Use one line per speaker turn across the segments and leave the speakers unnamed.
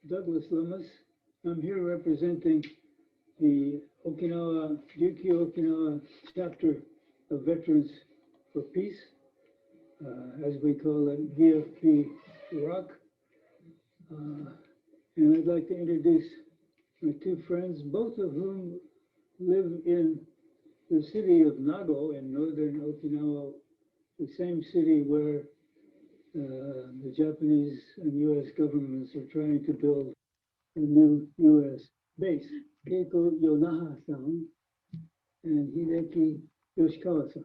Douglas Lummis. I'm here representing the Okinawa, Ryukyu Okinawa chapter of Veterans for Peace, as we call it, VFP Rock. And I'd like to introduce my two friends, both of whom live in the city of Nago in northern Okinawa, the same city where the Japanese and U.S. governments are trying to build a new U.S. base. Keiko Yonaha-san and Hideki Yoshikawa-san.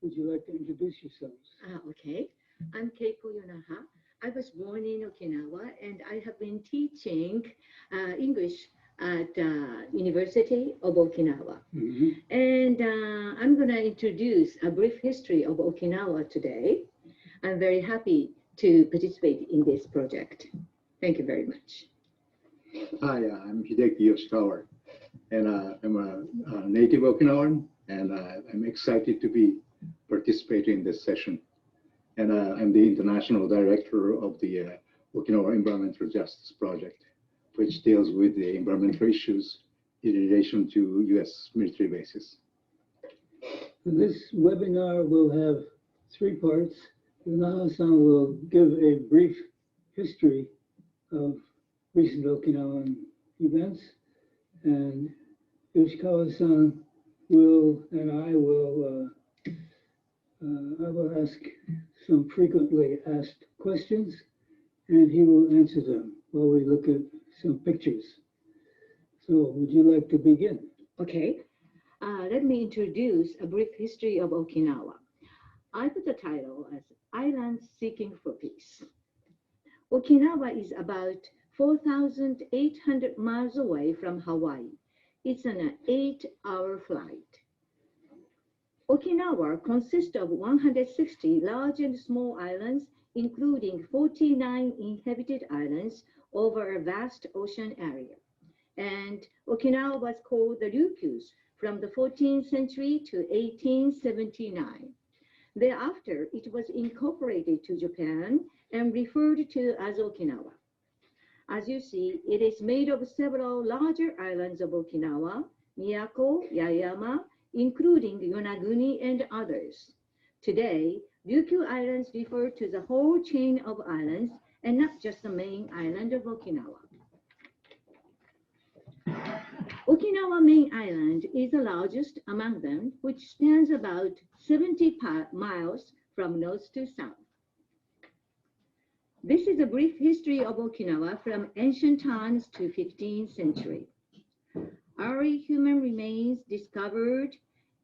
Would you like to introduce yourselves?
Okay. I'm Keiko Yonaha. I was born in Okinawa and I have been teaching English at University of Okinawa. And I'm going to introduce a brief history of Okinawa today. I'm very happy to participate in this project. Thank you very much.
Hi, I'm Hideki Yoshikawa, and I'm a native Okinawan, and I'm excited to be participating in this session. And I'm the international director of the Okinawa Environmental Justice Project, which deals with the environmental issues in relation to U.S. military bases.
This webinar will have three parts. Yonaha-san will give a brief history of recent Okinawan events, and Yoshikawa-san will, and I will ask some frequently asked questions, and he will answer them while we look at some pictures. So would you like to begin?
Okay. Let me introduce a brief history of Okinawa. I put the title as Island Seeking for Peace. Okinawa is about 4,800 miles away from Hawaii. It's an 8-hour flight. Okinawa consists of 160 large and small islands, including 49 inhabited islands over a vast ocean area. And Okinawa was called the Ryukyus from the 14th century to 1879. Thereafter, it was incorporated to Japan and referred to as Okinawa. As you see, it is made of several larger islands of Okinawa, Miyako, Yaeyama, including Yonaguni and others. Today, Ryukyu Islands refer to the whole chain of islands and not just the main island of Okinawa. Okinawa main island is the largest among them, which stands about 70 miles from north to south. This is a brief history of Okinawa from ancient times to 15th century. Early human remains discovered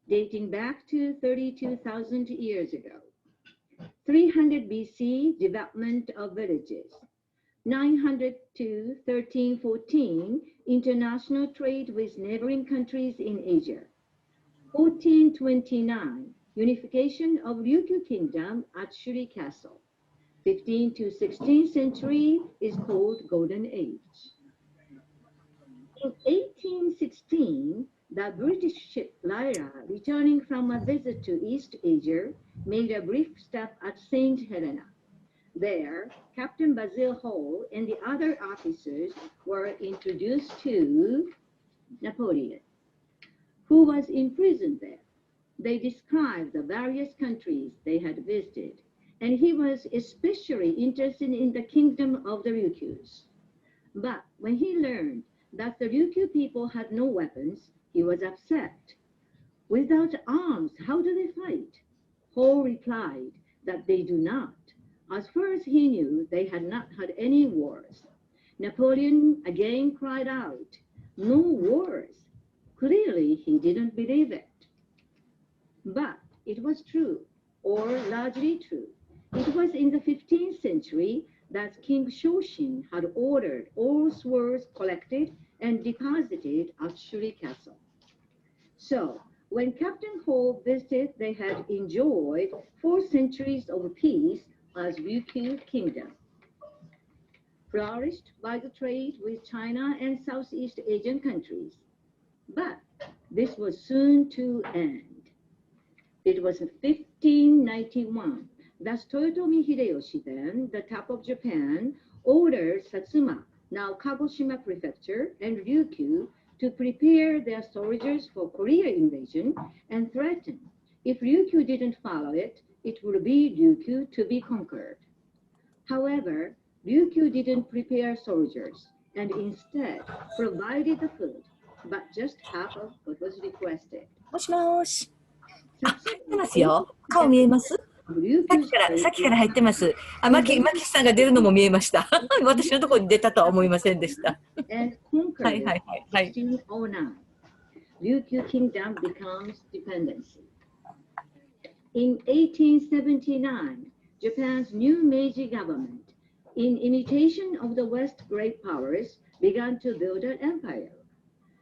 dating back to 32,000 years ago. 300 BC, development of villages. 900 to 1314, international trade with neighboring countries in Asia. 1429, unification of Ryukyu Kingdom at Shuri Castle. 15th to 16th century is called Golden Age. In 1816, the British ship Lyra, returning from a visit to East Asia, made a brief stop at St. Helena. There, Captain Basil Hall and the other officers were introduced to Napoleon, who was imprisoned there. They described the various countries they had visited, and he was especially interested in the kingdom of the Ryukyus. But when he learned that the Ryukyu people had no weapons, he was upset. Without arms, how do they fight? Hall replied that they do not. As far as he knew, they had not had any wars. Napoleon again cried out, "No wars." Clearly, he didn't believe it. But it was true, or largely true. It was in the 15th century that King Shoshin had ordered all swords collected and deposited at Shuri Castle. So, when Captain Hall visited, they had enjoyed 4 centuries of peace as Ryukyu Kingdom, flourished by the trade with China and Southeast Asian countries. But this was soon to end. It was 1591. Thus Toyotomi Hideyoshi, then the top of Japan, ordered Satsuma, now Kagoshima Prefecture, and Ryukyu to prepare their soldiers for Korea invasion and threatened if Ryukyu didn't follow it, it would be Ryukyu to be conquered. However, Ryukyu didn't prepare soldiers and instead provided the food, but just half of what was requested.
もしもーし。あ、入ってます
Satsuma
よ。顔見えます？さっ
Ryukyu's
きから入ってます。あ、マキさんが出るのも見えました。私のところに出たとは思いませんでした。
and conquered
はいはいはいはい。
1609. Ryukyu Kingdom becomes dependency. In 1879, Japan's new Meiji government, in imitation of the West great powers, began to build an empire.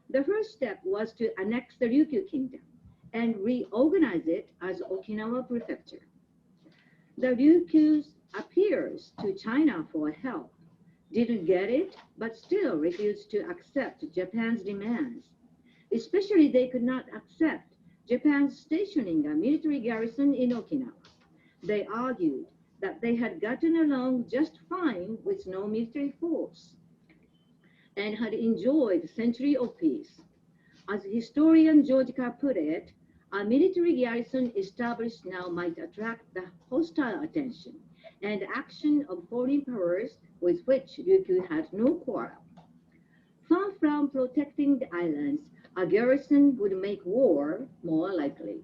The first step was to annex the Ryukyu Kingdom and reorganize it as Okinawa Prefecture. The Ryukyus appears to China for help, didn't get it, but still refused to accept Japan's demands. Especially they could not accept Japan's stationing a military garrison in Okinawa. They argued that they had gotten along just fine with no military force and had enjoyed a century of peace. As historian George Carr put it, a military garrison established now might attract the hostile attention and action of foreign powers with which Ryukyu had no quarrel. Far from protecting the islands, a garrison would make war more likely.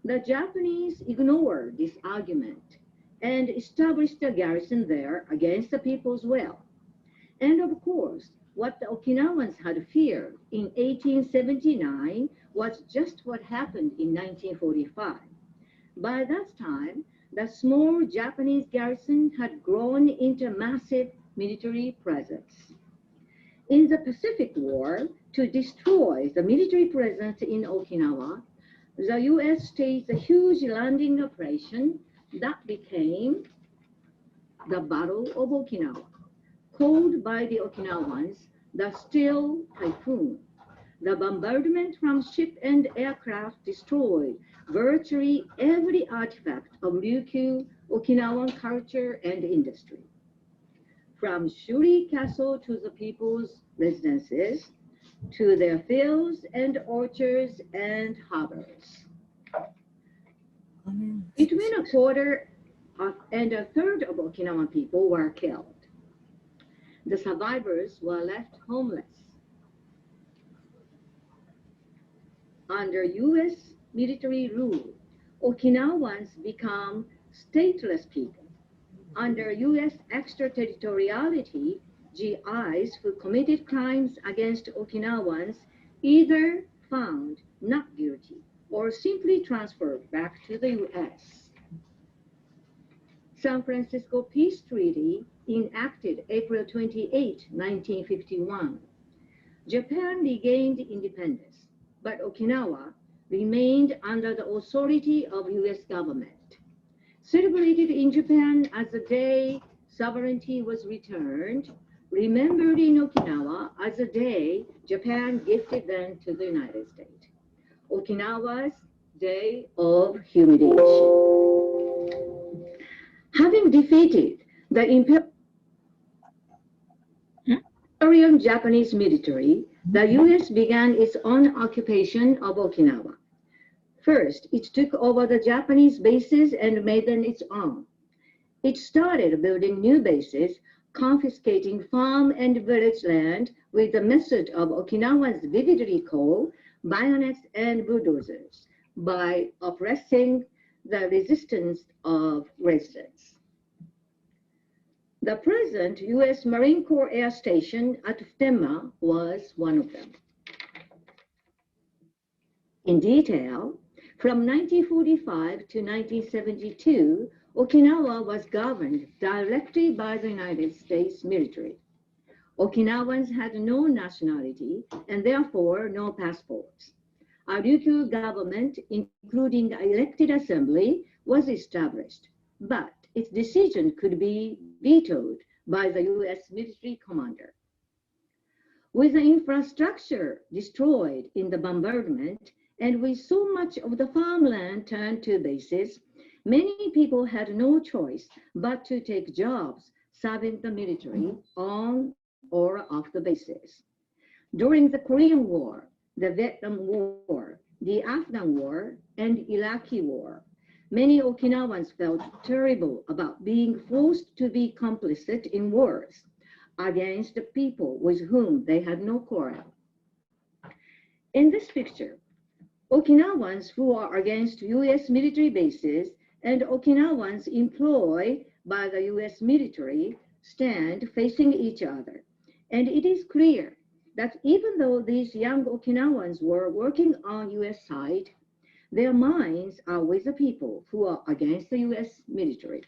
The Japanese ignored this argument and established a garrison there against the people's will. And of course, what the Okinawans had feared in 1879 was just what happened in 1945. By that time, the small Japanese garrison had grown into a massive military presence. In the Pacific War, to destroy the military presence in Okinawa, the U.S. staged a huge landing operation that became the Battle of Okinawa, called by the Okinawans the Steel Typhoon. The bombardment from ship and aircraft destroyed virtually every artifact of Ryukyu, Okinawan culture and industry. From Shuri Castle to the people's residences, to their fields and orchards and harbors. Between a quarter and a third of Okinawan people were killed. The survivors were left homeless. Under U.S. military rule, Okinawans become stateless people. Under U.S. extraterritoriality, GIs who committed crimes against Okinawans either found not guilty or simply transferred back to the U.S. San Francisco Peace Treaty enacted April 28, 1951. Japan regained independence, but Okinawa remained under the authority of U.S. government. Celebrated in Japan as the day sovereignty was returned, remembered in Okinawa as the day Japan gifted them to the United States. Okinawa's Day of Humiliation. Having defeated the Imperial Japanese military, the U.S. began its own occupation of Okinawa. First, it took over the Japanese bases and made them its own. It started building new bases, confiscating farm and village land with the method of Okinawans vividly called bayonets and bulldozers by oppressing the resistance of residents. The present U.S. Marine Corps Air Station at Futenma was one of them. In detail, from 1945 to 1972, Okinawa was governed directly by the United States military. Okinawans had no nationality and therefore no passports. A Ryukyu government, including an elected assembly, was established, but its decision could be vetoed by the U.S. military commander. With the infrastructure destroyed in the bombardment, and with so much of the farmland turned to bases, many people had no choice but to take jobs serving the military on or off the bases. During the Korean War, the Vietnam War, the Afghan War, and Iraqi War, many Okinawans felt terrible about being forced to be complicit in wars against the people with whom they had no quarrel. In this picture, Okinawans who are against U.S. military bases and Okinawans employed by the U.S. military stand facing each other. And it is clear that even though these young Okinawans were working on U.S. side, their minds are with the people who are against the U.S. military.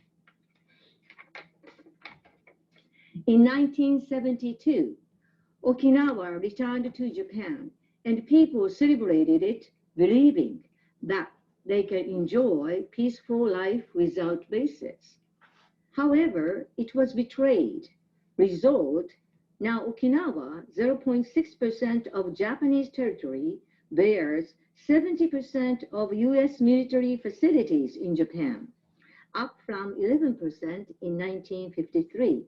In 1972, Okinawa returned to Japan, and people celebrated it, believing that they can enjoy peaceful life without bases. However, it was betrayed. Result, now Okinawa, 0.6% of Japanese territory, bears 70% of U.S. military facilities in Japan, up from 11% in 1953.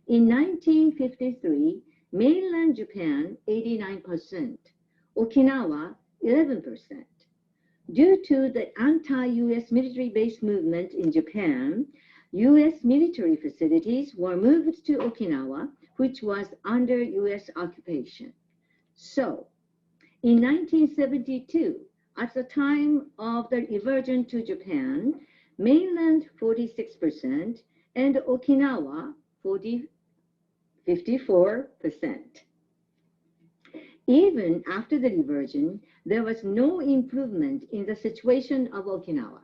In 1953, mainland Japan, 89%, Okinawa, 11%. Due to the anti-U.S. military base movement in Japan, U.S. military facilities were moved to Okinawa, which was under U.S. occupation. So, in 1972, at the time of the reversion to Japan, mainland 46% and Okinawa 54%. Even after the reversion, there was no improvement in the situation of Okinawa.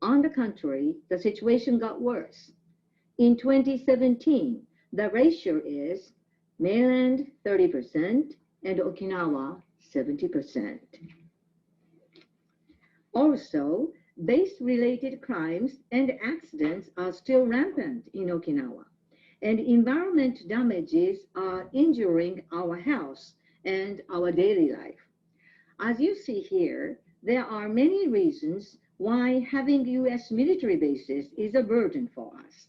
On the contrary, the situation got worse. In 2017, the ratio is mainland 30% and Okinawa 70%. Also, base-related crimes and accidents are still rampant in Okinawa, and environment damages are injuring our health and our daily life. As you see here, there are many reasons why having U.S. military bases is a burden for us.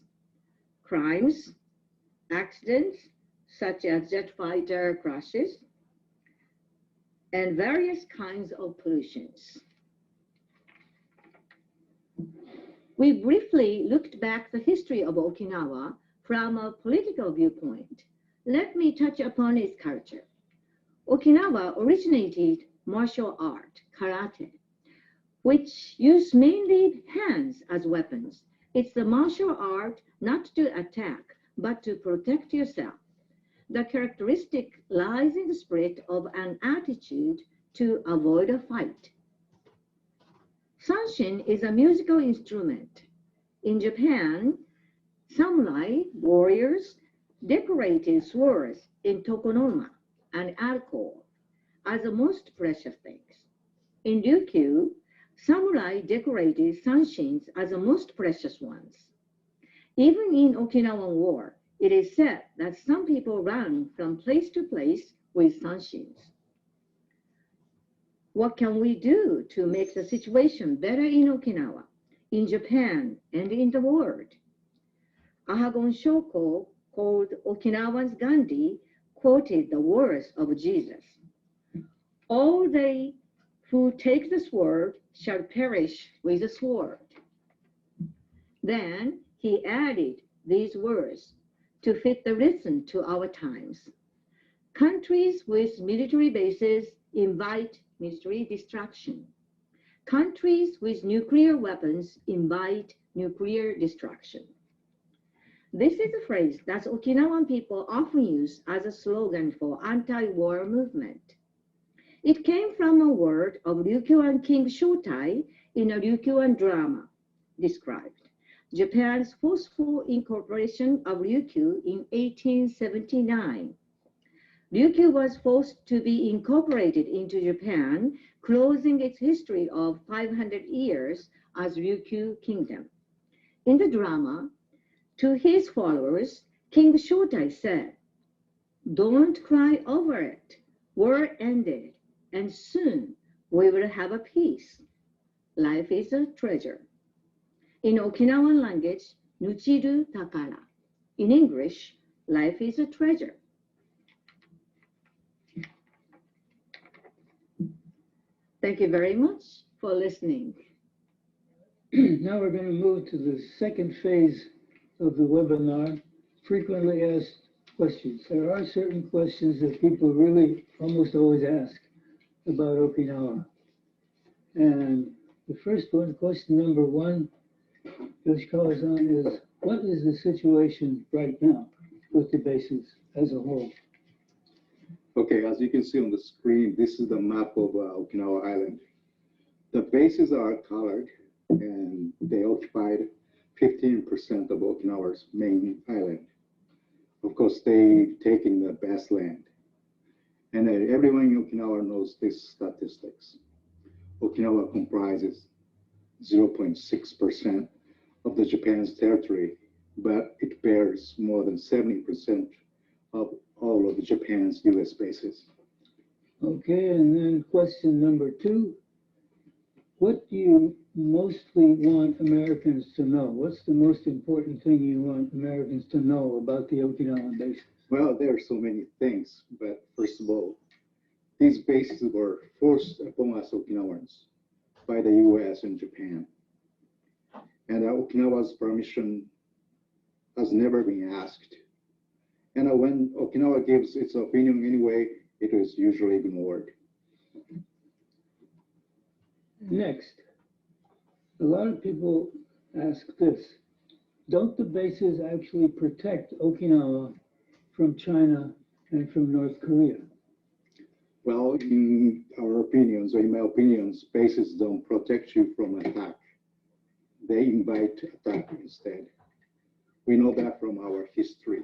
Crimes, accidents, such as jet fighter crashes, and various kinds of pollutions. We briefly looked back the history of Okinawa from a political viewpoint. Let me touch upon its culture. Okinawa originated martial art, karate, which used mainly hands as weapons. It's the martial art not to attack, but to protect yourself. The characteristic lies in the spirit of an attitude to avoid a fight. Sanshin is a musical instrument. In Japan, samurai warriors decorated swords in tokonoma and alcohol as the most precious things. In Ryukyu, samurai decorated sanshins as the most precious ones. Even in Okinawan War, it is said that some people ran from place to place with sanshins. What can we do to make the situation better in Okinawa, in Japan, and in the world? Ahagon Shoko, called Okinawan's Gandhi, quoted the words of Jesus. All they who take the sword shall perish with the sword. Then he added these words to fit the rhythm to our times. Countries with military bases invite military destruction. Countries with nuclear weapons invite nuclear destruction. This is a phrase that Okinawan people often use as a slogan for anti-war movement. It came from a word of Ryukyuan King Shotai in a Ryukyuan drama described Japan's forceful incorporation of Ryukyu in 1879. Ryukyu was forced to be incorporated into Japan, closing its history of 500 years as Ryukyu Kingdom. In the drama, to his followers, King Shotai said, "Don't cry over it. War ended, and soon we will have a peace. Life is a treasure." In Okinawan language, Nuchiru Takara. In English, life is a treasure. Thank you very much for listening.
Now we're going to move to the second phase of the webinar, frequently asked questions. There are certain questions that people really almost always ask about Okinawa. And the first one, question number one, Yoshikawa-san, is what is the situation right now with the bases as a whole?
Okay, as you can see on the screen, this is the map of Okinawa Island. The bases are colored and they occupied 15% of Okinawa's main island. Of course, they've taken the best land. And everyone in Okinawa knows these statistics. Okinawa comprises 0.6% of the Japan's territory, but it bears more than 70% of all of Japan's US bases.
Okay, and then question number two, what do you mostly want Americans to know? What's the most important thing you want Americans to know about the Okinawan bases?
Well, there are so many things, but first of all, these bases were forced upon us Okinawans by the US and Japan. And Okinawa's permission has never been asked. And when Okinawa gives its opinion anyway, it is usually ignored.
Next, a lot of people ask this, don't the bases actually protect Okinawa from China and from North Korea?
Well, in our opinions, or in my opinions, bases don't protect you from attack. They invite attack instead. We know that from our history.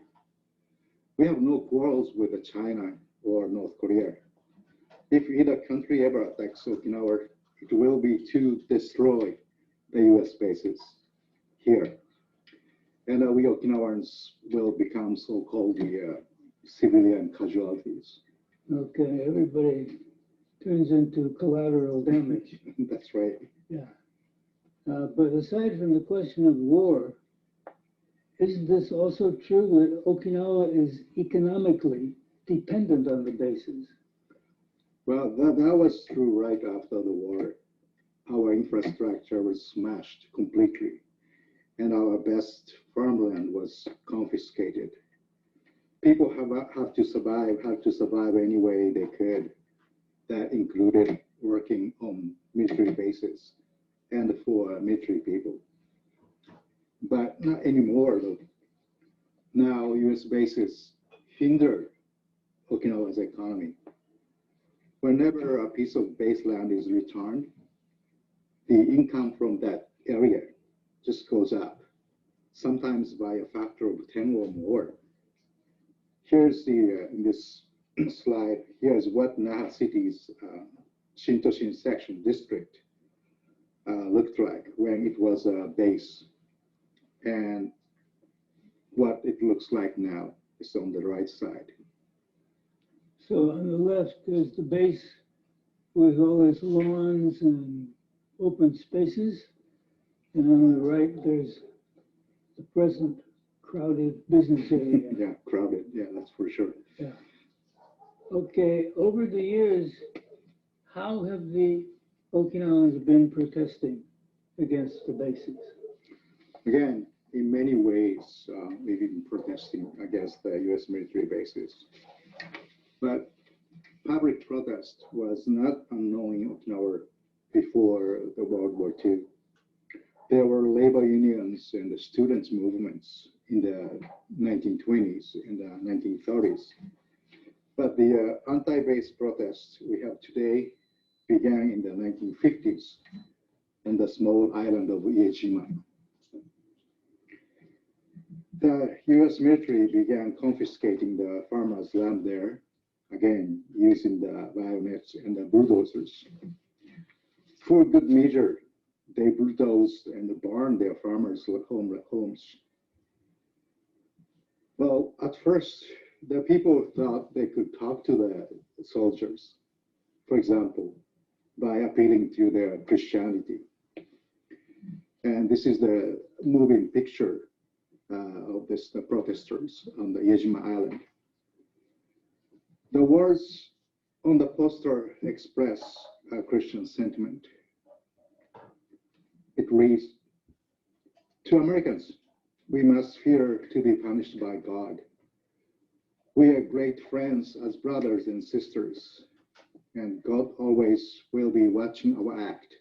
We have no quarrels with China or North Korea. If either country ever attacks Okinawa, it will be to destroy the US bases here. And we Okinawans will become so-called the civilian casualties.
Okay, everybody turns into collateral damage.
That's right.
Yeah. But aside from the question of war, isn't this also true that Okinawa is economically dependent on the bases?
Well, that was true right after the war. Our infrastructure was smashed completely, and our best farmland was confiscated. People have to survive any way they could. That included working on military bases and for military people. But not anymore, though. Now, US bases hinder Okinawa's economy. Whenever a piece of base land is returned, the income from that area just goes up, sometimes by a factor of 10 or more. Here's the, in this slide, here's what Naha City's Shintoshin section district looked like when it was a base. And what it looks like now is on the right side.
So on the left, there's the base with all its lawns and open spaces. And on the right, there's the present crowded business area.
Yeah, crowded. Yeah, that's for sure.
Yeah. Okay, over the years, how have the Okinawans been protesting against the bases?
Again, in many ways, we've been protesting against the US military bases. But public protest was not unknown in Okinawa before the World War II. There were labor unions and the students' movements in the 1920s and the 1930s. But the anti-base protests we have today began in the 1950s on the small island of Iejima. The US military began confiscating the farmers' land there, again, using the bayonets and the bulldozers. For good measure, they bulldozed and burned their farmers' homes. Well, at first, the people thought they could talk to the soldiers, for example, by appealing to their Christianity. And this is the moving picture of the protesters on the Iejima Island. The words on the poster express a Christian sentiment. It reads, "To Americans, we must fear to be punished by God. We are great friends as brothers and sisters, and God always will be watching our act.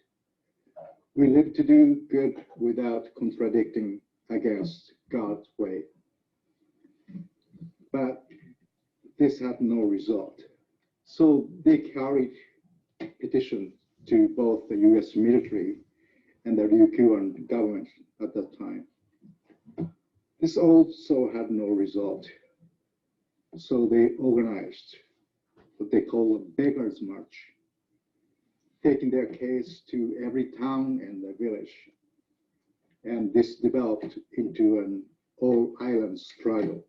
We live to do good without contradicting against God's way." But this had no result. So they carried petition to both the US military and the Ryukyuan government at that time. This also had no result. So they organized what they call a beggars march, taking their case to every town and the village. And this developed into an all-island struggle.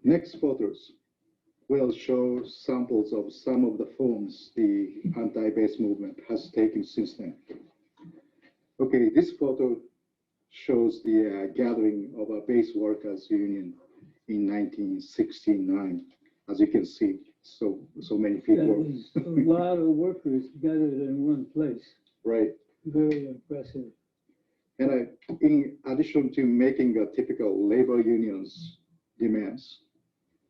Next photos will show samples of some of the forms the anti-base movement has taken since then. Okay, this photo shows the gathering of a base workers union in 1969. As you can see, so many
That
people.
was a lot of workers gathered in one place.
Right.
Very impressive.
And in addition to making a typical labor union's demands,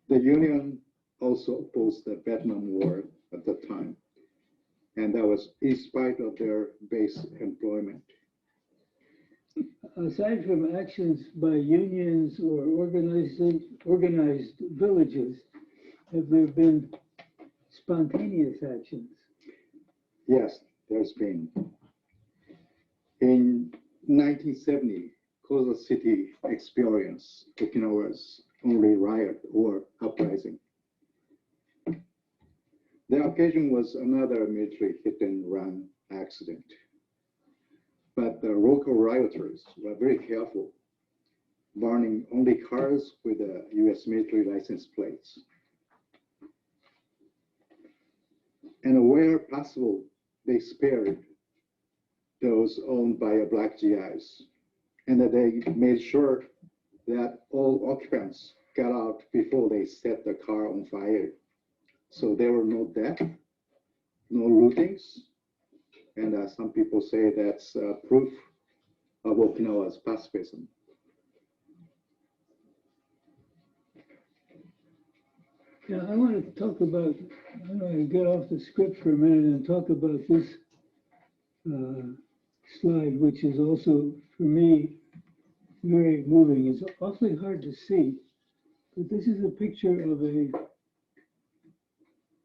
the union also opposed the Vietnam War at that time. And that was in spite of their base employment.
Aside from actions by unions or organized villages, have there been spontaneous actions?
Yes, there's been. In 1970, Koza City experienced Okinawa's only riot or uprising. The occasion was another military hit-and-run accident. But the local rioters were very careful, burning only cars with US military license plates. And where possible, they spared those owned by black GIs, and that they made sure that all occupants got out before they set the car on fire. So there were no deaths, no lootings, and some people say that's proof of Okinawa's pacifism.
Now, I want to talk about, I want to get off the script for a minute and talk about this slide, which is also, for me, very moving. It's awfully hard to see, but this is a picture of a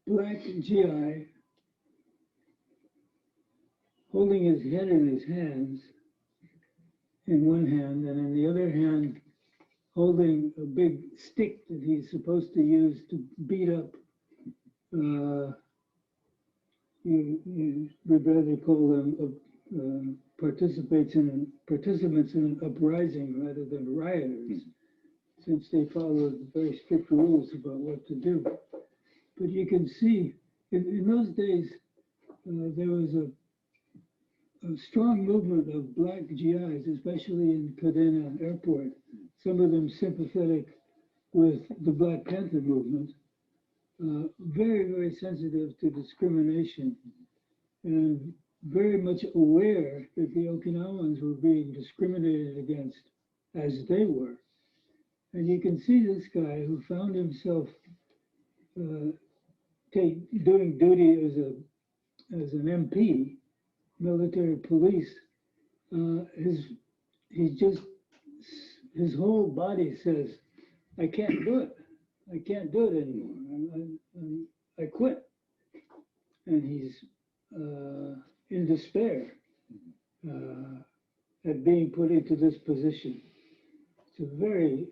black GI holding his head in his hands in one hand, and in the other hand, holding a big stick that he's supposed to use to beat up, you would rather call them participants in an uprising rather than rioters, since they followed very strict rules about what to do. But you can see, in those days, there was a strong movement of black GIs, especially in Kadena Airport, some of them sympathetic with the Black Panther movement, very, very sensitive to discrimination, and very much aware that the Okinawans were being discriminated against as they were. And you can see this guy who found himself doing duty as an MP, military police. His whole body says, "I can't do it. I can't do it anymore. I quit." And he's in despair at being put into this position. It's a very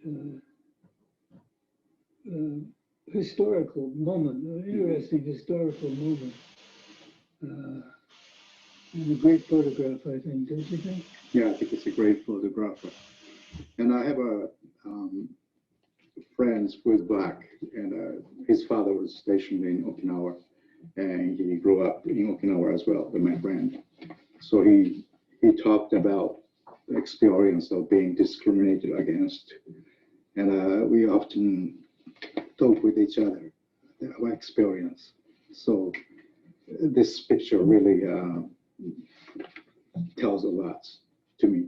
historical moment, an interesting historical moment. And a great photograph, I think, don't you think?
Yeah, I think it's a great photograph. And I have a friend who is black, and his father was stationed in Okinawa, and he grew up in Okinawa as well with my friend. So he he talked about the experience of being discriminated against. And we often talk with each other our experience. So this picture really tells a lot to me.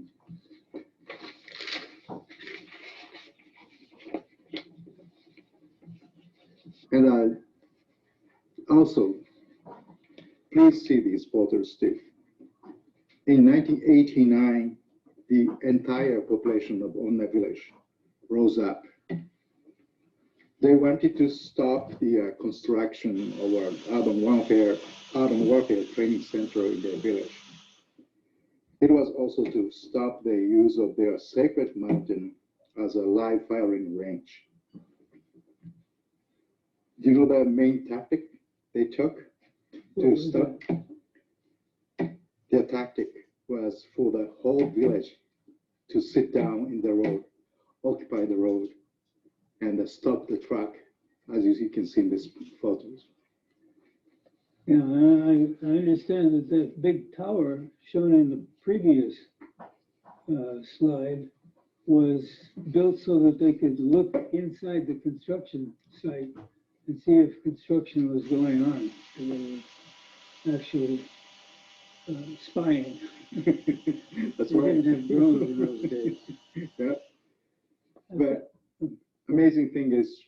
And also, please see these photos too. In 1989, the entire population of Onna village rose up. They wanted to stop the construction of an urban warfare training center in their village. It was also to stop the use of their sacred mountain as a live firing range. Do you know the main tactic they took to stop? Their tactic was for the whole village to sit down in the road, occupy the road, and stop the truck, as you can see in these photos.
Yeah, I understand that that big tower shown in the previous slide was built so that they could look inside the construction site and see if construction was going on. And they were actually spying.
That's
They
right.
didn't have drones in those days.
Yeah. But amazing thing is,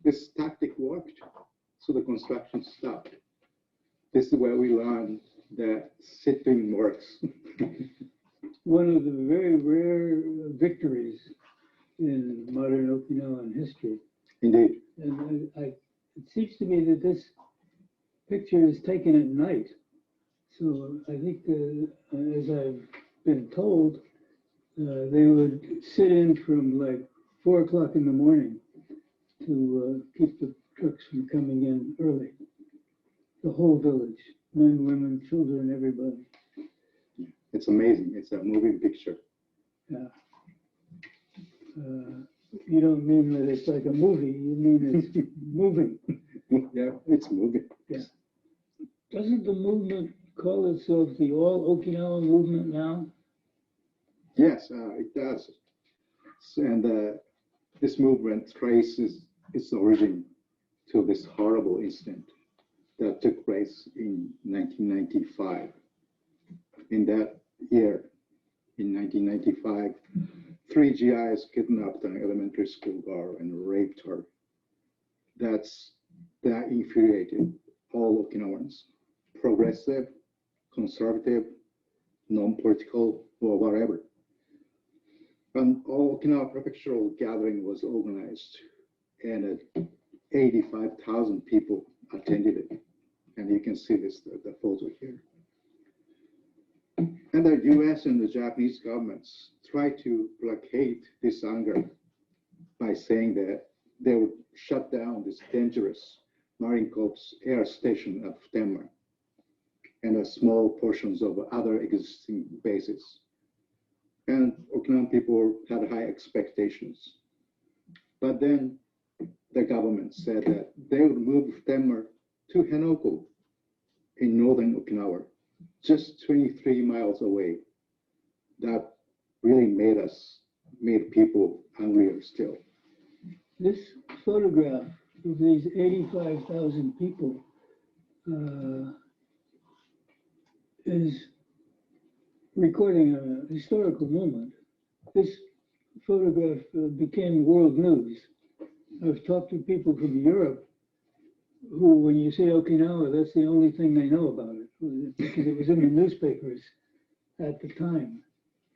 this tactic worked, so the construction stopped. This is where we learned that sitting works.
One of the very rare victories in modern Okinawan history.
Indeed.
And it seems to me that this picture is taken at night. So I think, as I've been told, they would sit in from like 4 o'clock in the morning to keep the trucks from coming in early. The whole village, men, women, children, everybody.
It's amazing. It's a moving picture.
Yeah. You don't mean that it's like a movie, you mean it's moving.
Yeah, it's moving.
Yeah. Doesn't the movement call itself the All Okinawa Movement now?
Yes, it does. And this movement traces its origin to this horrible incident that took place in 1995. In that year, in 1995, 3 GIs kidnapped an elementary school girl and raped her. That infuriated all Okinawans, progressive, conservative, non-political, or whatever. An all-Okinawa prefectural gathering was organized, and 85,000 people attended it. And you can see this, the photo here. And the US and the Japanese governments tried to placate this anger by saying that they would shut down this dangerous Marine Corps air station at Futenma and small portions of other existing bases. And Okinawan people had high expectations. But then the government said that they would move Futenma to Henoko in northern Okinawa, just 23 miles away. That really made people angrier still.
This photograph of these 85,000 people is recording a historical moment. This photograph became world news. I've talked to people from Europe who, when you say Okinawa, that's the only thing they know about it, because it was in the newspapers at the time.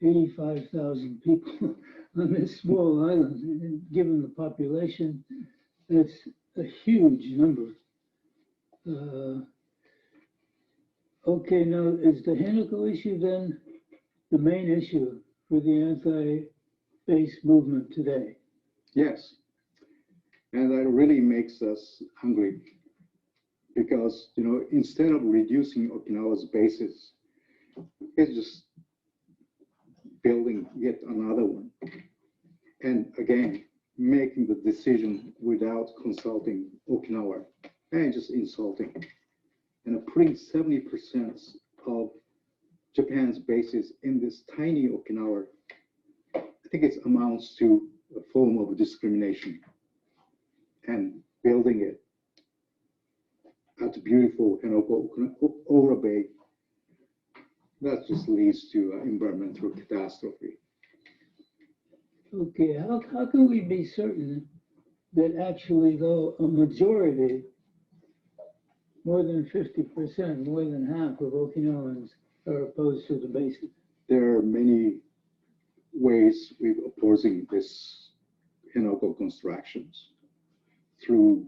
85,000 people on this small island, and given the population, that's a huge number. Okay, now is the Henoko issue then the main issue for the anti-base movement today?
Yes, and that really makes us hungry because, instead of reducing Okinawa's bases, it's just building yet another one. And again, making the decision without consulting Okinawa and just insulting. And putting 70% of Japan's bases in this tiny Okinawa, I think it amounts to a form of discrimination. And building it at beautiful Ora Bay, that just leads to environmental catastrophe.
Okay, how can we be certain that actually, though, a majority, more than 50%, more than half of Okinawans are opposed to the basin?
There are many ways we're opposing this Henoko constructions, through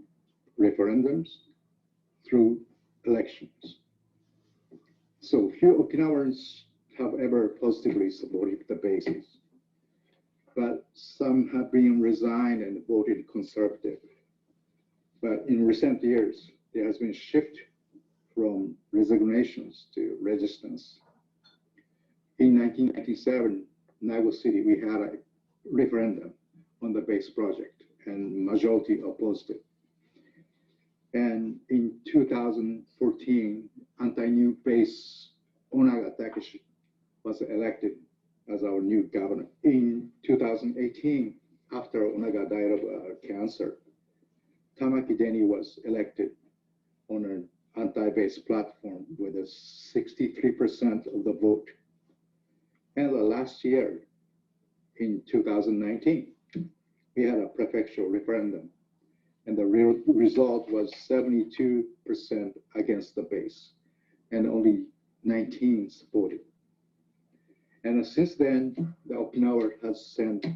referendums, through elections. So few Okinawans have ever positively supported the bases, but some have been resigned and voted conservative. But in recent years, there has been a shift from resignations to resistance. In 1997, Nago City, we had a referendum on the base project, and majority opposed it. And in 2014, anti-new base Onaga Takeshi was elected as our new governor. In 2018, after Onaga died of cancer, Tamaki Deni was elected on an anti-base platform with a 63% of the vote. And last year, in 2019, we had a prefectural referendum, and the real result was 72% against the base, and only 19 supported. And since then, the Okinawa has sent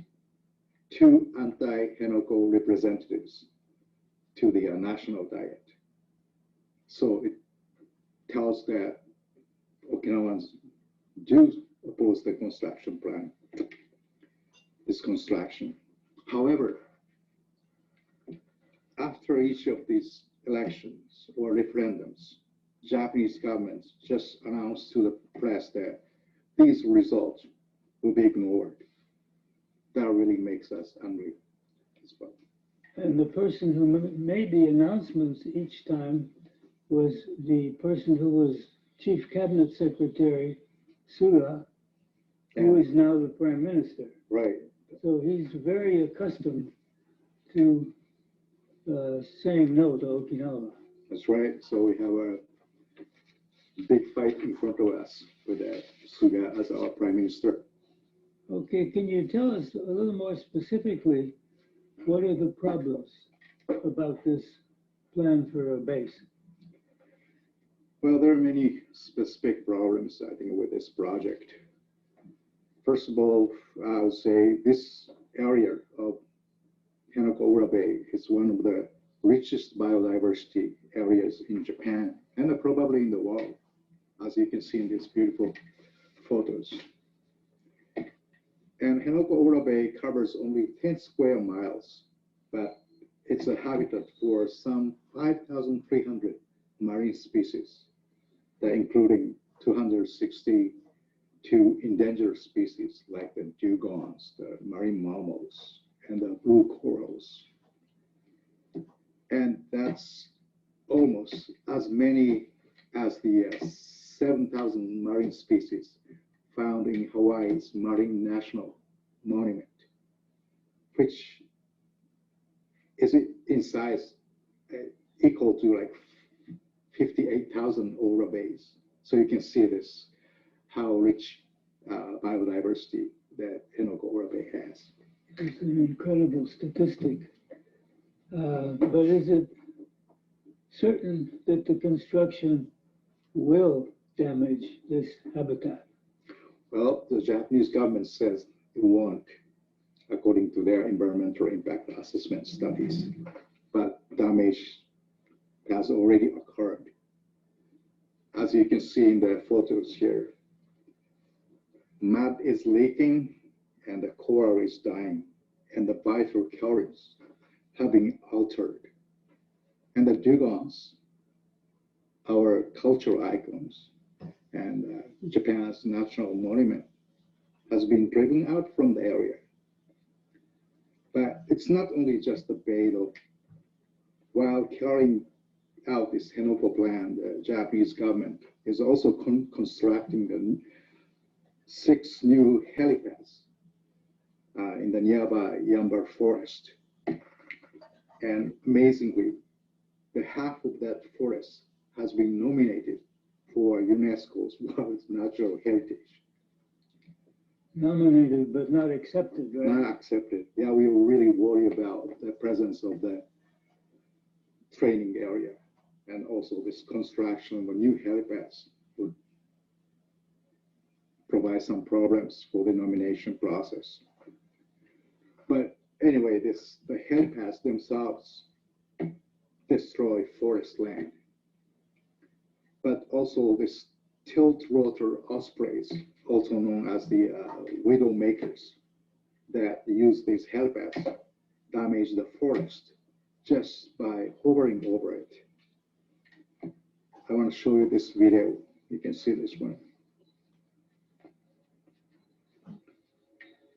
2 anti-Henoko representatives to the national diet. So it tells that Okinawans do oppose the construction plan, this construction. However, after each of these elections or referendums, Japanese governments just announced to the press that these results will be ignored. That really makes us angry as well.
And the person who made the announcements each time was the person who was Chief Cabinet Secretary, Suga, who is now the Prime Minister.
Right.
So he's very accustomed to saying no to Okinawa.
That's right. So we have a big fight in front of us with Suga as our Prime Minister.
Okay, can you tell us a little more specifically what are the problems about this plan for a base?
Well, there are many specific problems, I think, with this project. First of all, I would say this area of Henoko-Ura Bay is one of the richest biodiversity areas in Japan and probably in the world, as you can see in these beautiful photos. And Henoko-Ura Bay covers only 10 square miles, but it's a habitat for some 5,300 marine species, that including 262 endangered species like the dugongs, the marine mammals, and the blue corals. And that's almost as many as the 7,000 marine species found in Hawaii's Marine National Monument, which is in size equal to like 58,000 Ora bays. So you can see this, how rich biodiversity that Henoko-Ura Bay has.
It's an incredible statistic. But is it certain that the construction will damage this habitat?
Well, the Japanese government says it won't, according to their environmental impact assessment studies. But damage has already occurred. As you can see in the photos here, mud is leaking and the coral is dying and the vital currents have been altered. And the dugongs, our cultural icons and Japan's national monument, has been driven out from the area. But it's not only just the bay though. While carrying out this Henoko plan, the Japanese government is also constructing 6 new helipads in the nearby Yambar forest. And amazingly, the half of that forest has been nominated for UNESCO's World Natural Heritage.
Nominated but not accepted, right?
Not accepted. Yeah, we were really worried about the presence of the training area, and also this construction of new helipads would provide some problems for the nomination process. But anyway, the helipads themselves destroy forest land. But also this tilt rotor ospreys, also known as the widow makers, that use these helipads, damage the forest just by hovering over it. I want to show you this video. You can see this one.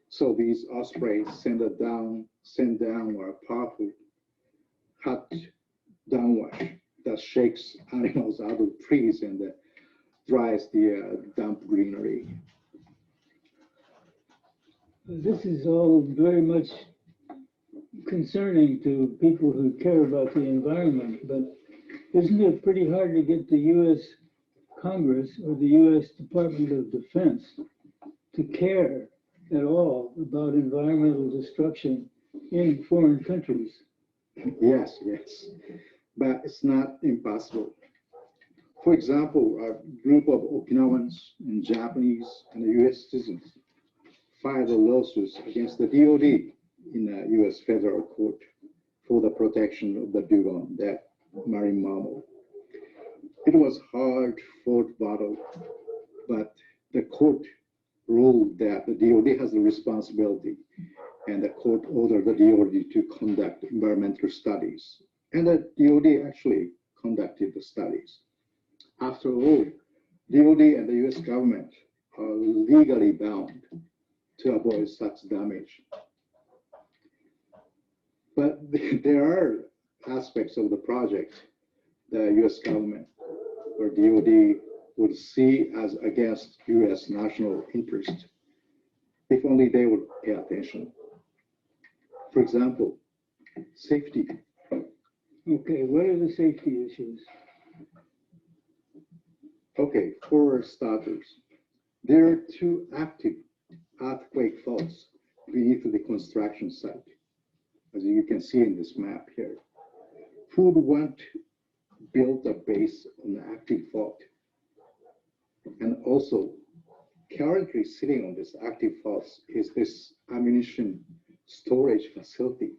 So these ospreys send down a powerful hot downwash that shakes animals out of trees and dries the damp greenery.
This is all very much concerning to people who care about the environment, but isn't it pretty hard to get the U.S. Congress or the U.S. Department of Defense to care at all about environmental destruction in foreign countries?
Yes, yes, but it's not impossible. For example, a group of Okinawans and Japanese and U.S. citizens filed a lawsuit against the DOD in a U.S. federal court for the protection of the dugong, that marine mammal. It was hard-fought battle, but the court ruled that the DOD has the responsibility, and the court ordered the DOD to conduct environmental studies. And the DOD actually conducted the studies. After all, DOD and the US government are legally bound to avoid such damage. But there are aspects of the project the US government or DOD would see as against US national interest, if only they would pay attention. For example, safety.
Okay, what are the safety issues?
Okay, for starters, there are 2 active earthquake faults beneath the construction site, as you can see in this map here. Who would want to build a base on the active fault? And also, currently sitting on this active faults is this ammunition storage facility,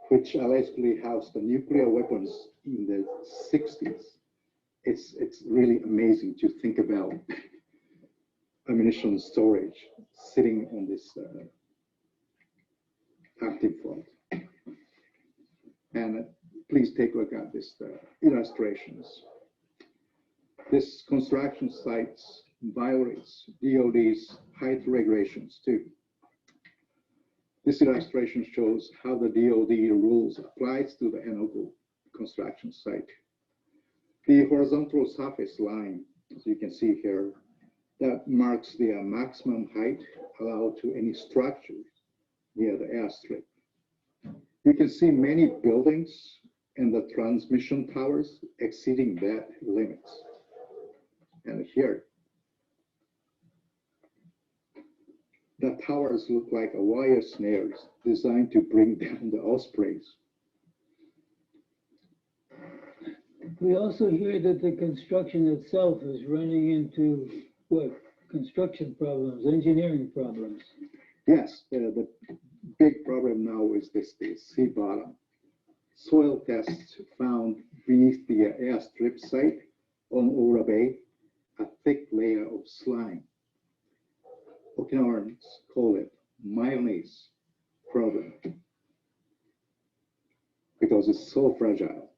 which allegedly housed the nuclear weapons in the 60s. It's really amazing to think about ammunition storage sitting on this active fault. And please take a look at these illustrations. This construction site violates DOD's height regulations too. This illustration shows how the DOD rules applies to the Enogu construction site. The horizontal surface line, as you can see here, that marks the maximum height allowed to any structure near the airstrip. You can see many buildings and the transmission towers exceeding that limits. And here, the towers look like wire snares designed to bring down the ospreys.
We also hear that the construction itself is running into what? Construction problems, engineering problems.
Yes, the big problem now is the sea bottom. Soil tests found beneath the airstrip site on Ora Bay a thick layer of slime. Okinawans call it mayonnaise problem because it's so fragile.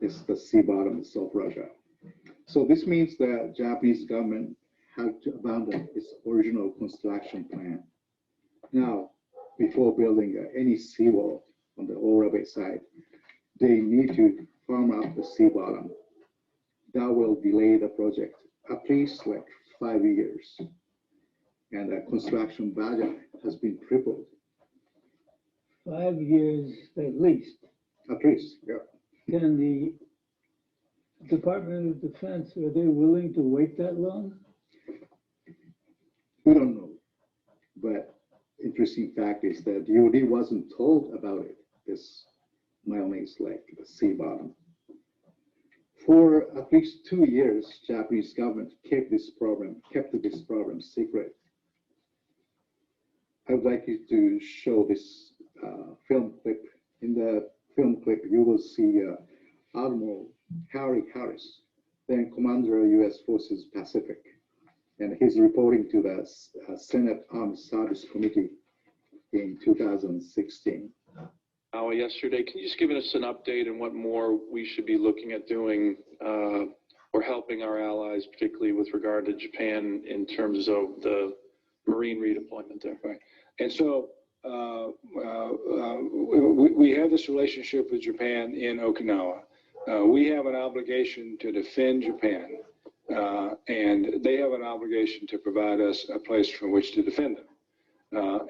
The sea bottom is so fragile. So this means the Japanese government had to abandon its original construction plan. Now, before building any seawall on the Ora Bay side, they need to farm out the sea bottom. That will delay the project at least like 5 years. and the construction budget has been tripled.
5 years at least.
At least, yeah.
Can the Department of Defense, are they willing to wait that long?
We don't know. But interesting fact is that DoD wasn't told about it, this Mayonaise Lake, the sea bottom. For at least 2 years, Japanese government kept this problem secret. I would like you to show this film clip. In the film clip, you will see Admiral Harry Harris, then Commander U.S. Forces Pacific, and he's reporting to the Senate Armed Service Committee in 2016.
Yesterday, can you just give us an update on what more we should be looking at doing or helping our allies, particularly with regard to Japan in terms of the Marine redeployment there?
Right. And so we have this relationship with Japan in Okinawa. We have an obligation to defend Japan, and they have an obligation to provide us a place from which to defend them.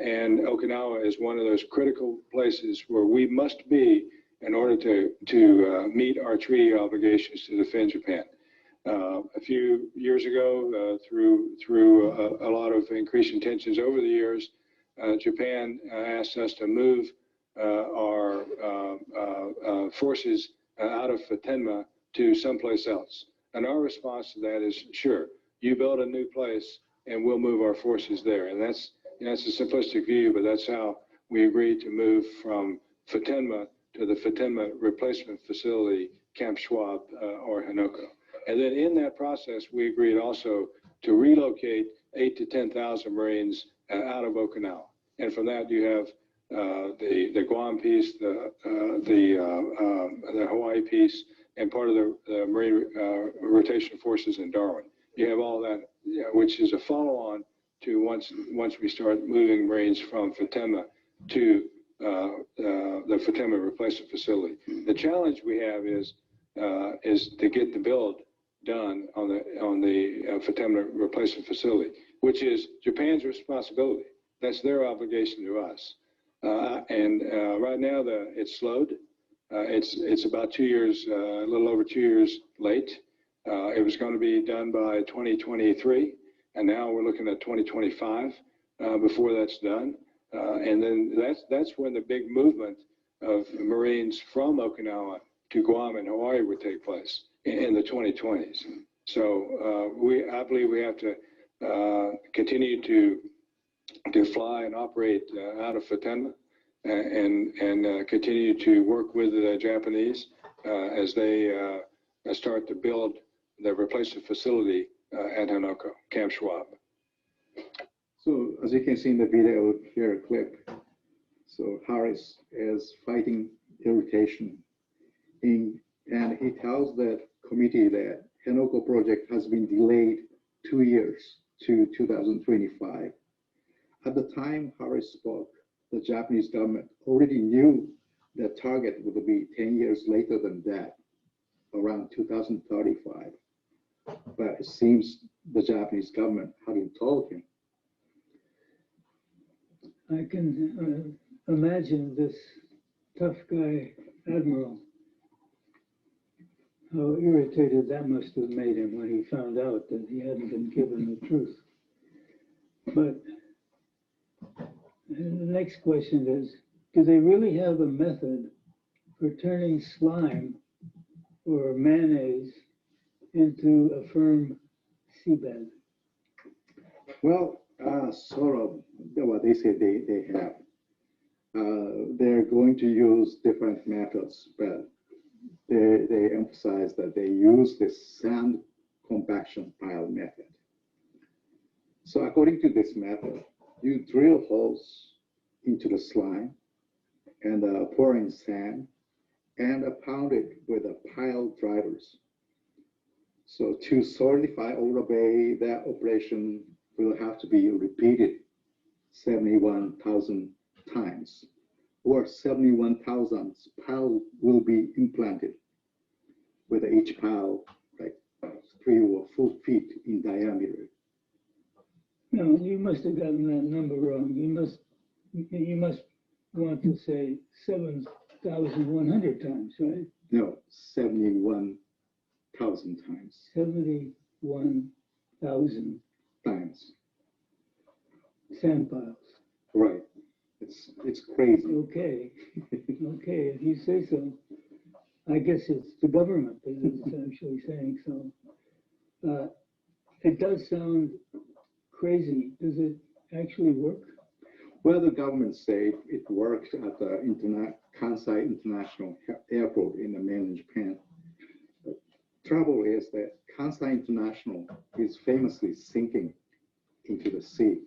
And Okinawa is one of those critical places where we must be in order to meet our treaty obligations to defend Japan. A few years ago, through a lot of increasing tensions over the years, Japan asked us to move our forces out of Futenma to someplace else. And our response to that is, sure, you build a new place and we'll move our forces there. And that's a simplistic view, but that's how we agreed to move from Futenma to the Futenma replacement facility, Camp Schwab or Hanoko. And then in that process, we agreed also to relocate 8,000 to 10,000 Marines out of Okinawa. And from that, you have the Guam piece, the Hawaii piece, and part of the Marine rotation forces in Darwin. You have all that, which is a follow-on to once we start moving Marines from Futenma to the Futenma replacement facility. The challenge we have is to get the build done on the Futenma replacement facility, which is Japan's responsibility. That's their obligation to us. And right now it's slowed. It's about 2 years, a little over 2 years late. It was going to be done by 2023, and now we're looking at 2025 before that's done. And then that's when the big movement of Marines from Okinawa to Guam and Hawaii would take place in the 2020s. So I believe we have to continue to fly and operate out of Futenma and continue to work with the Japanese as they start to build the replacement facility at Hanoko, Camp Schwab.
So as you can see in the video here clip, so Harris is fighting irritation and he tells that committee that Hanoko project has been delayed 2 years to 2025. At the time Harris spoke, the Japanese government already knew that target would be 10 years later than that, around 2035. But it seems the Japanese government hadn't told him.
I can imagine this tough guy, Admiral, how irritated that must have made him when he found out that he hadn't been given the truth. But the next question is, do they really have a method for turning slime or mayonnaise into a firm seabed?
Well, sort of what they say they have. They're going to use different methods, but they emphasize that they use this sand compaction pile method. So according to this method, you drill holes into the slime and pour in sand and pound it with pile drivers. So to solidify or obey that operation will have to be repeated 71,000 times, or 71,000 pile will be implanted with each pile like 3 or 4 feet in diameter.
No, you must have gotten that number wrong. You must want to say 7,100 times, right?
No, 71,000 times.
71,000
Times.
sand piles.
Right. It's crazy.
Okay, okay, if you say so. I guess it's the government that is actually saying so. It does sound crazy. Does it actually work?
Well, the government say it worked at the Kansai International Airport in the mainland Japan. The trouble is that Kansai International is famously sinking into the sea.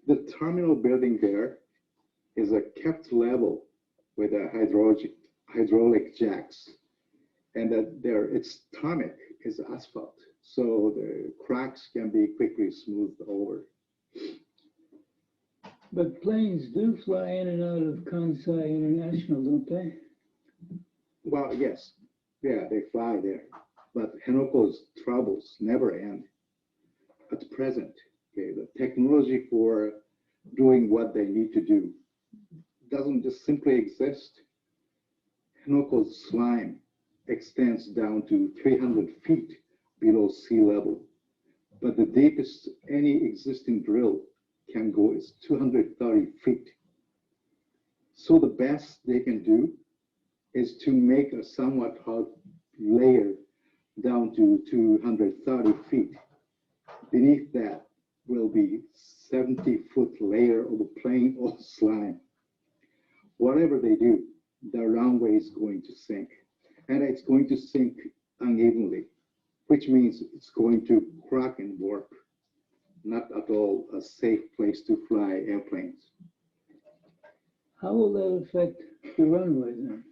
The terminal building there is kept level with a hydraulic jacks, and that its tarmac is asphalt, so the cracks can be quickly smoothed over.
But planes do fly in and out of Kansai International, don't they?
Well, yes, yeah, they fly there, but Henoko's troubles never end. At present, okay, the technology for doing what they need to do doesn't just simply exist. Henoko's slime extends down to 300 feet below sea level, but the deepest any existing drill can go is 230 feet. So the best they can do is to make a somewhat hard layer down to 230 feet. Beneath that will be 70-foot layer of plain old slime. Whatever they do, the runway is going to sink, and it's going to sink unevenly, which means it's going to crack and warp. Not at all a safe place to fly airplanes.
How will that affect the runway then?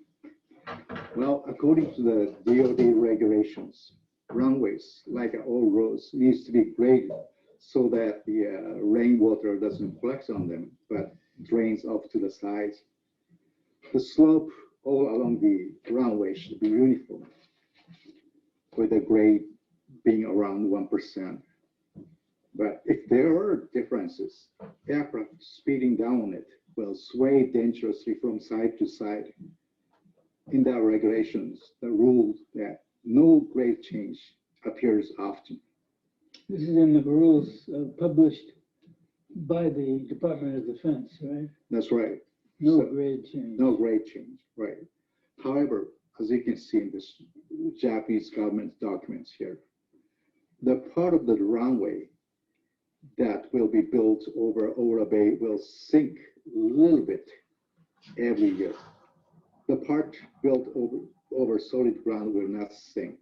Well, according to the DoD regulations, runways, like all roads, needs to be graded so that the rainwater doesn't collect on them, but drains off to the sides. The slope all along the runway should be uniform, with the grade being around 1%. But if there are differences, aircraft speeding down on it will sway dangerously from side to side. In the regulations, the rule that no grade change appears often.
This is in the rules published by the Department of Defense, right?
That's right.
No
So,
grade change.
no grade change, right. However, as you can see in this Japanese government documents here, the part of the runway that will be built over Ora Bay will sink a little bit every year. The part built over solid ground will not sink.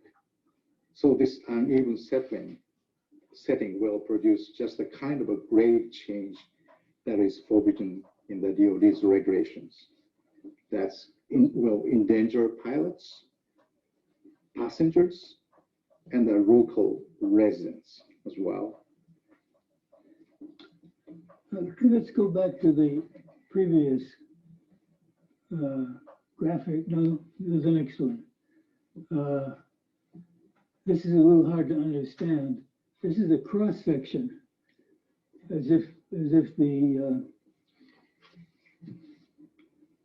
So this uneven setting will produce just a kind of a grade change that is forbidden in the DoD's regulations. Will endanger pilots, passengers, and the local residents as well.
Let's go back to the previous graphic. No, the next one. This is a little hard to understand. This is a cross section, as if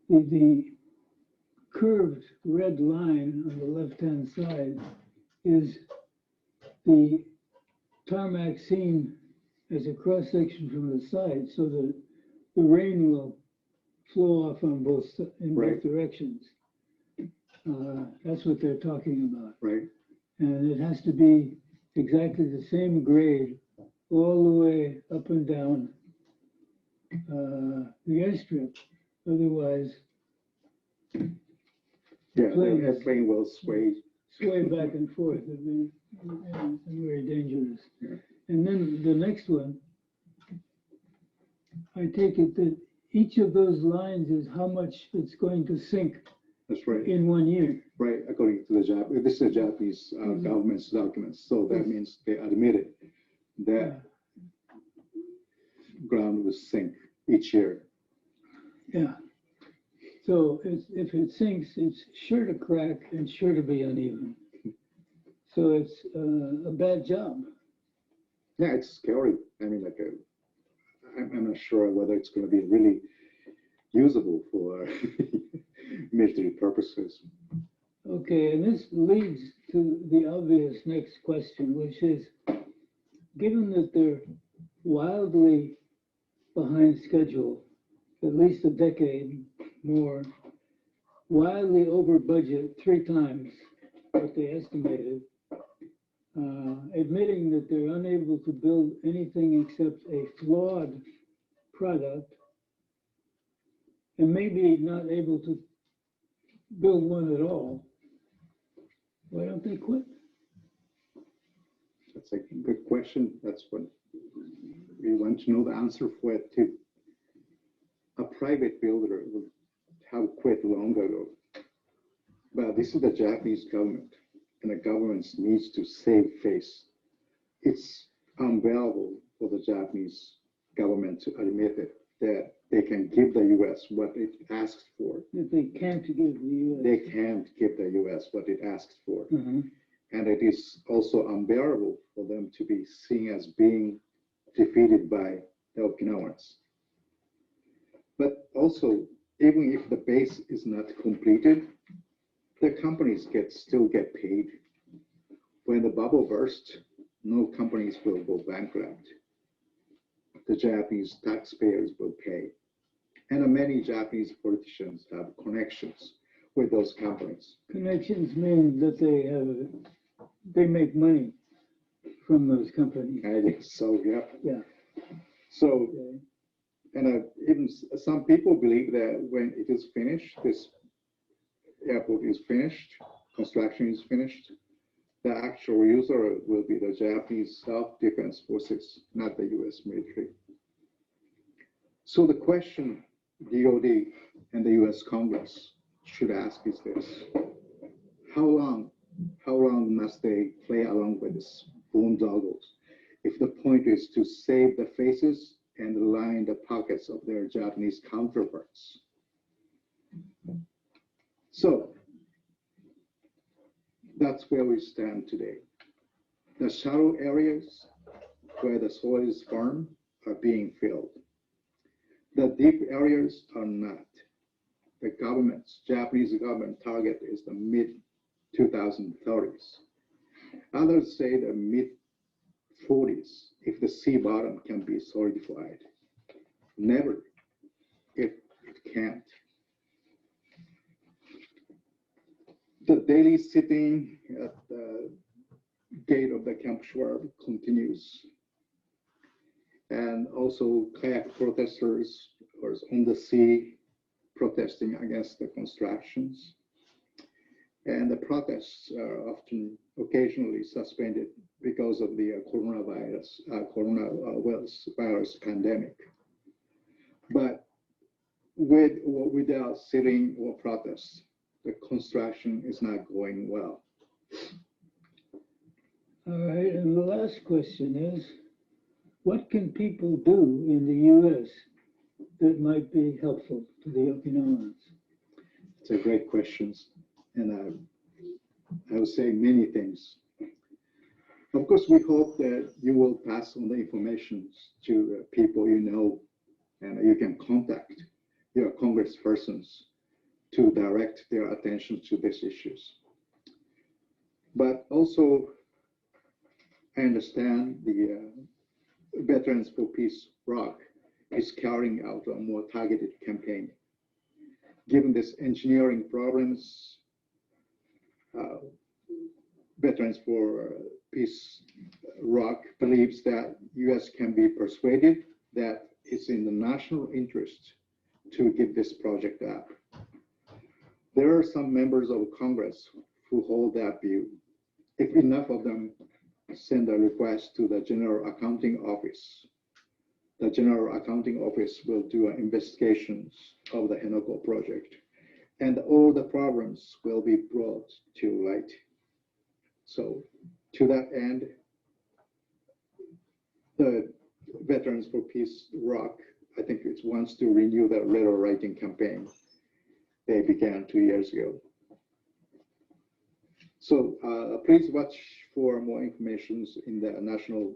the curved red line on the left-hand side is the tarmac seen as a cross section from the side, so that the rain will flow off on both directions. That's what they're talking about.
Right.
And it has to be exactly the same grade all the way up and down the airstrip. Otherwise,
yeah, the airplane will sway
back and forth. It'd be very dangerous. Yeah. And then the next one, I take it that each of those lines is how much it's going to sink.
That's right.
In 1 year.
Right, according to the this is a Japanese government's documents, so that means they admitted that ground will sink each year.
Yeah. So if it sinks, it's sure to crack and sure to be uneven. So it's a bad job.
Yeah, it's scary. I mean, like, I'm not sure whether it's going to be really usable for military purposes.
Okay, and this leads to the obvious next question, which is, given that they're wildly behind schedule, at least a decade more, wildly over budget 3 times what they estimated, admitting that they're unable to build anything except a flawed product, and maybe not able to build one at all, why don't they quit?
That's a good question. That's what we want to know the answer for it too. A private builder would have quit long ago. But this is the Japanese government, and the government needs to save face. It's unbearable for the Japanese government to admit it, that they can give the U.S. what it asks for.
That they can't give the U.S.
They can't give the U.S. what it asks for.
Mhm.
And it is also unbearable for them to be seen as being defeated by the Okinawans. But also, even if the base is not completed, the companies still get paid. When the bubble bursts, no companies will go bankrupt. The Japanese taxpayers will pay. And many Japanese politicians have connections with those companies.
Connections mean that they make money from those companies.
I think so, yeah.
Yeah.
So,
Okay.
and even some people believe that when it is finished, this airport is finished, construction is finished, the actual user will be the Japanese self-defense forces, not the US military. So the question DOD and the US Congress should ask is this: how long must they play along with this boondoggles if the point is to save the faces and line the pockets of their Japanese counterparts? So that's where we stand today. The shallow areas where the soil is firm are being filled. The deep areas are not. The Japanese government target is the mid-2030s. Others say the mid-40s if the sea bottom can be solidified. Never, if it can't. The daily sitting at the gate of the Camp Schwab continues. And also kayak protesters are on the sea protesting against the constructions. And the protests are often occasionally suspended because of the coronavirus pandemic. But with or without sitting or protests, the construction is not going well.
All right, and the last question is, what can people do in the U.S. that might be helpful to the Okinawans?
It's a great question, and I would say many things. Of course, we hope that you will pass on the information to people you know, and you can contact your congresspersons to direct their attention to these issues. But also, I understand the Veterans for Peace ROC is carrying out a more targeted campaign. Given this engineering problems, Veterans for Peace ROC believes that US can be persuaded that it's in the national interest to give this project up. There are some members of Congress who hold that view. If enough of them send a request to the General Accounting Office, the General Accounting Office will do investigations of the Henoko project, and all the problems will be brought to light. So to that end, the Veterans for Peace ROC, I think it wants to renew the letter writing campaign they began 2 years ago. So please watch for more information in the national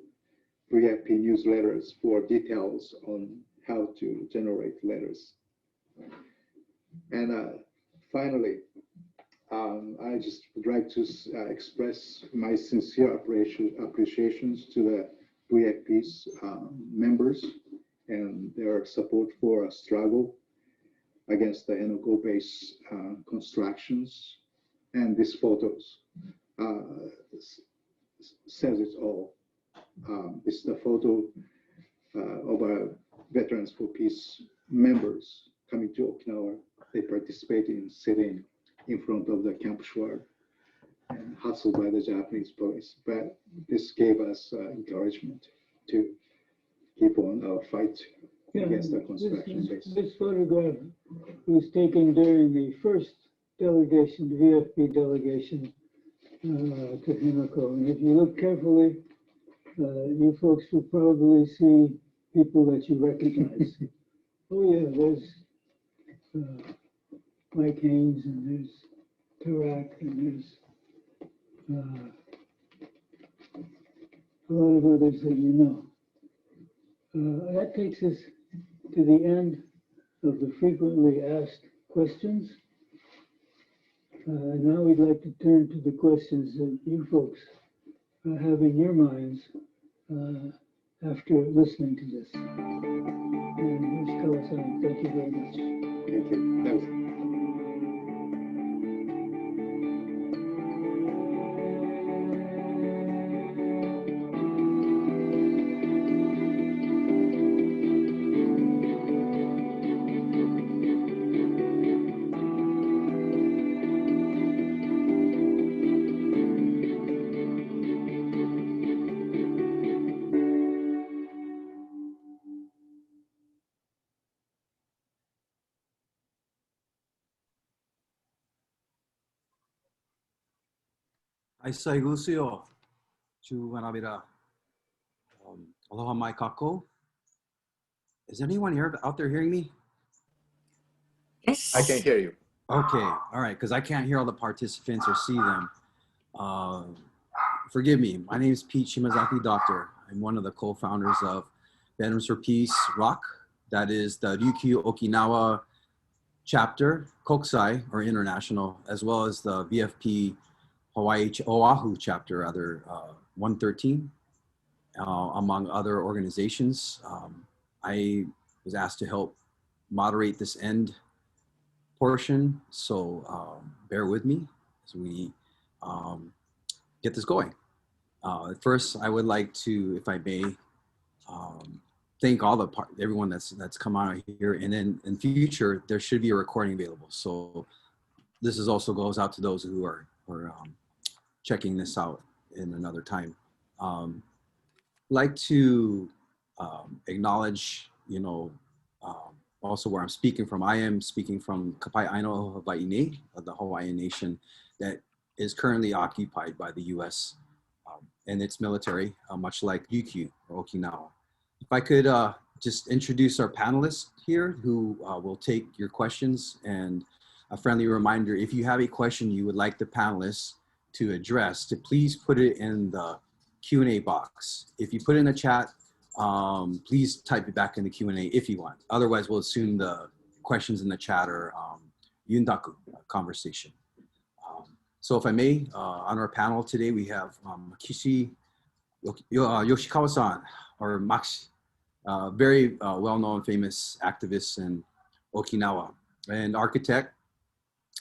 VFP newsletters for details on how to generate letters. And finally, I just would like to express my sincere appreciations to the VFP's members and their support for a struggle against the Enugu-based constructions. And these photos says it all. It's the photo of our Veterans for Peace members coming to Okinawa. They participate in sitting in front of the Camp Schwar and hustled by the Japanese police. But this gave us encouragement to keep on our fight against the construction base.
This photograph was taken during the first delegation, the VFP delegation to Himiko. And if you look carefully, you folks will probably see people that you recognize. Oh yeah, there's Mike Haynes, and there's Tarak, and there's a lot of others that you know. That takes us to the end of the frequently asked questions. Now we'd like to turn to the questions that you folks have in your minds after listening to this. And Ms. Kawasan, thank you very much.
Thank you. That was
Aisai Gusio, Chu Wanabira. Aloha mai kako. Is anyone here out there hearing me?
Yes.
I can hear you.
Okay, all right, because I can't hear all the participants or see them. Forgive me, my name is Pete Shimazaki Doctor. I'm one of the co-founders of Veterans for Peace ROC. That is the Ryukyu Okinawa chapter, Kokusai, or international, as well as the VFP Hawaii Oahu chapter, rather, 113, among other organizations. I was asked to help moderate this end portion, so bear with me as we get this going. First, I would like to, if I may, thank everyone that's come out here, and then in future there should be a recording available. So this is also goes out to those who are checking this out in another time. Like to acknowledge, also where I'm speaking from. I am speaking from Kapai Aino Hawaii'ne, the Hawaiian nation that is currently occupied by the U.S. And its military, much like Ryukyu or Okinawa. If I could just introduce our panelists here who will take your questions, and a friendly reminder, if you have a question you would like the panelists to address, to please put it in the Q&A box. If you put it in the chat, please type it back in the Q&A if you want. Otherwise, we'll assume the questions in the chat are yundaku, conversation. So if I may, on our panel today, we have Kishi Yoshikawa-san, or Max, very well-known, famous activist in Okinawa, and architect,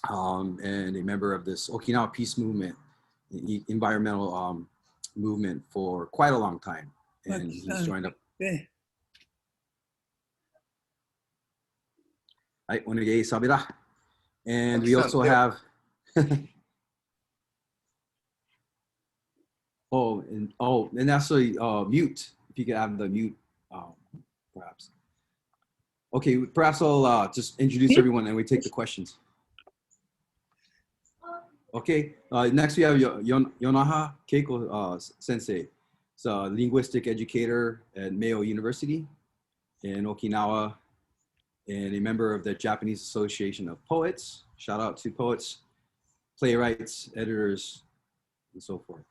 and a member of this Okinawa Peace Movement, environmental movement for quite a long time. And he's joined up. Right, Onige Sabira. And we also have and actually mute, if you could have the mute, perhaps. Okay, perhaps I'll just introduce everyone and we take the questions. Okay, next we have Yonaha Keiko Sensei. He's a linguistic educator at Mayo University in Okinawa and a member of the Japanese Association of Poets. Shout out to poets, playwrights, editors, and so forth.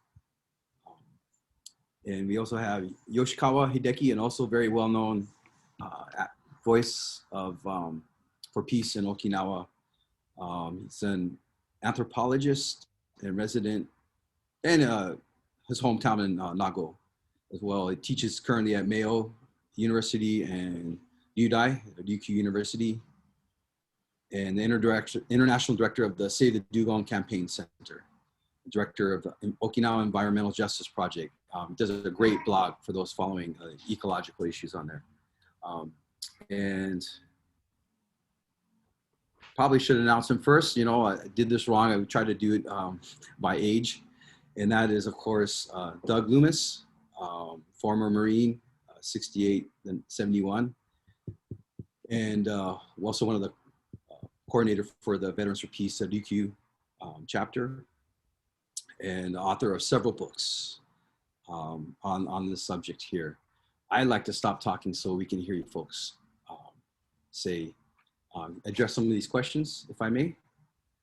And we also have Yoshikawa Hideki, and also very well-known voice of for peace in Okinawa. He's an anthropologist and resident in his hometown in Nago as well. He teaches currently at Mayo University and Udai, Ryukyu University, and the international director of the Save the Dugong Campaign Center, director of the Okinawa Environmental Justice Project. Does a great blog for those following ecological issues on there. And probably should announce him first. You know, I did this wrong. I tried to do it by age. And that is, of course, Doug Loomis, former Marine, 68 and 71. And also one of the coordinator for the Veterans for Peace at Ryukyu chapter, and author of several books on this subject here. I'd like to stop talking so we can hear you folks address some of these questions, if I may.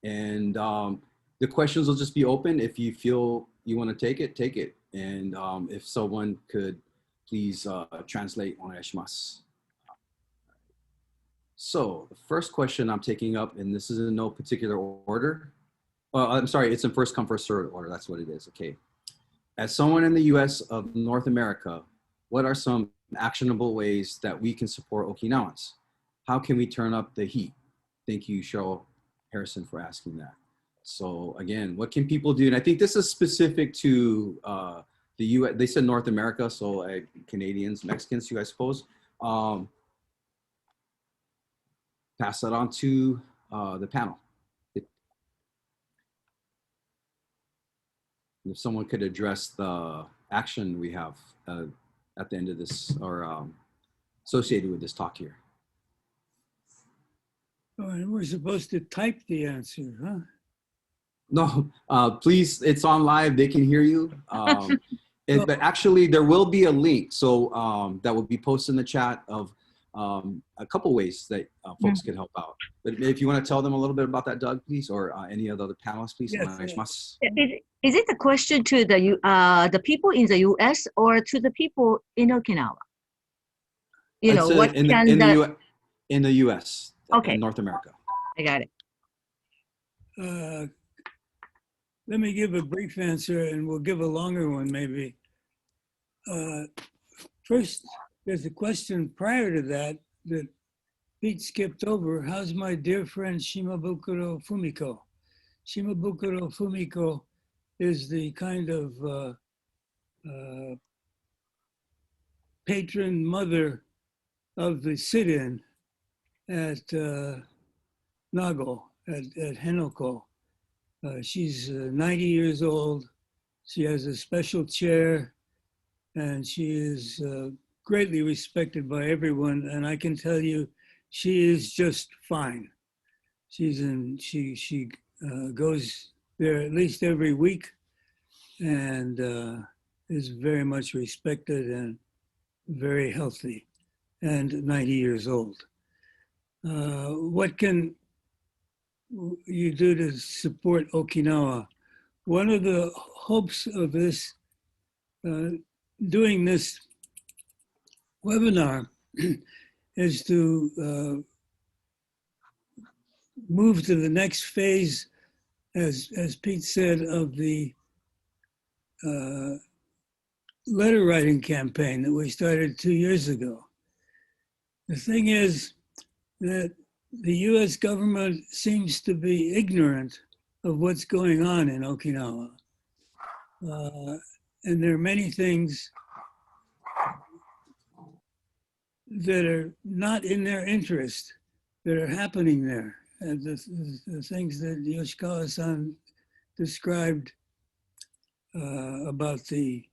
And the questions will just be open. If you feel you want to take it. And if someone could please translate, onegaishimasu. So the first question I'm taking up, and this is in no particular order. I'm sorry, it's in first come, first served order. That's what it is, okay. As someone in the US of North America, what are some actionable ways that we can support Okinawans? How can we turn up the heat? Thank you, Cheryl Harrison, for asking that. So again, what can people do? And I think this is specific to the US. They said North America, so Canadians, Mexicans too, I suppose. Pass that on to the panel. If someone could address the action we have at the end of this, or associated with this talk here.
Oh, and we're supposed to type the answer, huh?
No, please, it's on live, they can hear you. But actually there will be a link, so that will be posted in the chat of a couple ways that folks can help out. But if you want to tell them a little bit about that, Doug, please, or any of the other panelists, please.
Yes,
Is it a question to the people in the US or to the people in Okinawa? You know, what
in
can
in the US,
okay,
in North America.
I got it.
Let me give a brief answer, and we'll give a longer one maybe. First, there's a question prior to that Pete skipped over. How's my dear friend Shimabukuro Fumiko? Shimabukuro Fumiko is the kind of patron mother of the sit-in at Nago, at Henoko. She's 90 years old. She has a special chair, and she is greatly respected by everyone. And I can tell you, she is just fine. She goes there at least every week, and is very much respected and very healthy, and 90 years old. What can you do to support Okinawa? One of the hopes of this, doing this webinar is to move to the next phase, as Pete said, of the letter writing campaign that we started 2 years ago. The thing is that the US government seems to be ignorant of what's going on in Okinawa. And there are many things that are not in their interest that are happening there. And the things that Yoshikawa-san described about the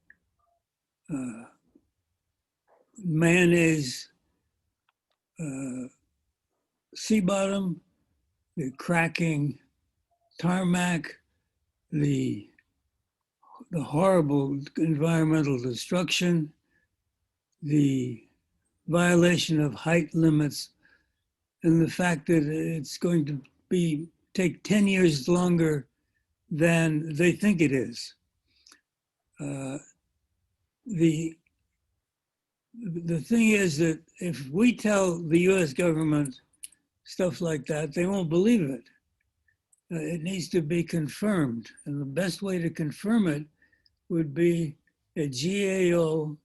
mayonnaise sea bottom, the cracking tarmac, the horrible environmental destruction, the violation of height limits, and the fact that it's going to take 10 years longer than they think it is. the thing is that if we tell the US government stuff like that, they won't believe it. It needs to be confirmed. And the best way to confirm it would be a GAO,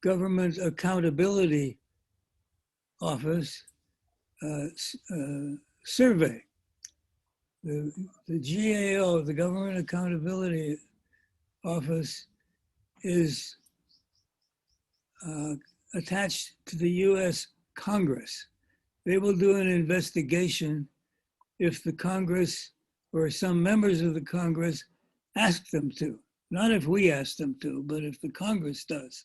Government Accountability Office, survey. The GAO, the Government Accountability Office, is attached to the US Congress. They will do an investigation if the Congress or some members of the Congress ask them to. Not if we ask them to, but if the Congress does.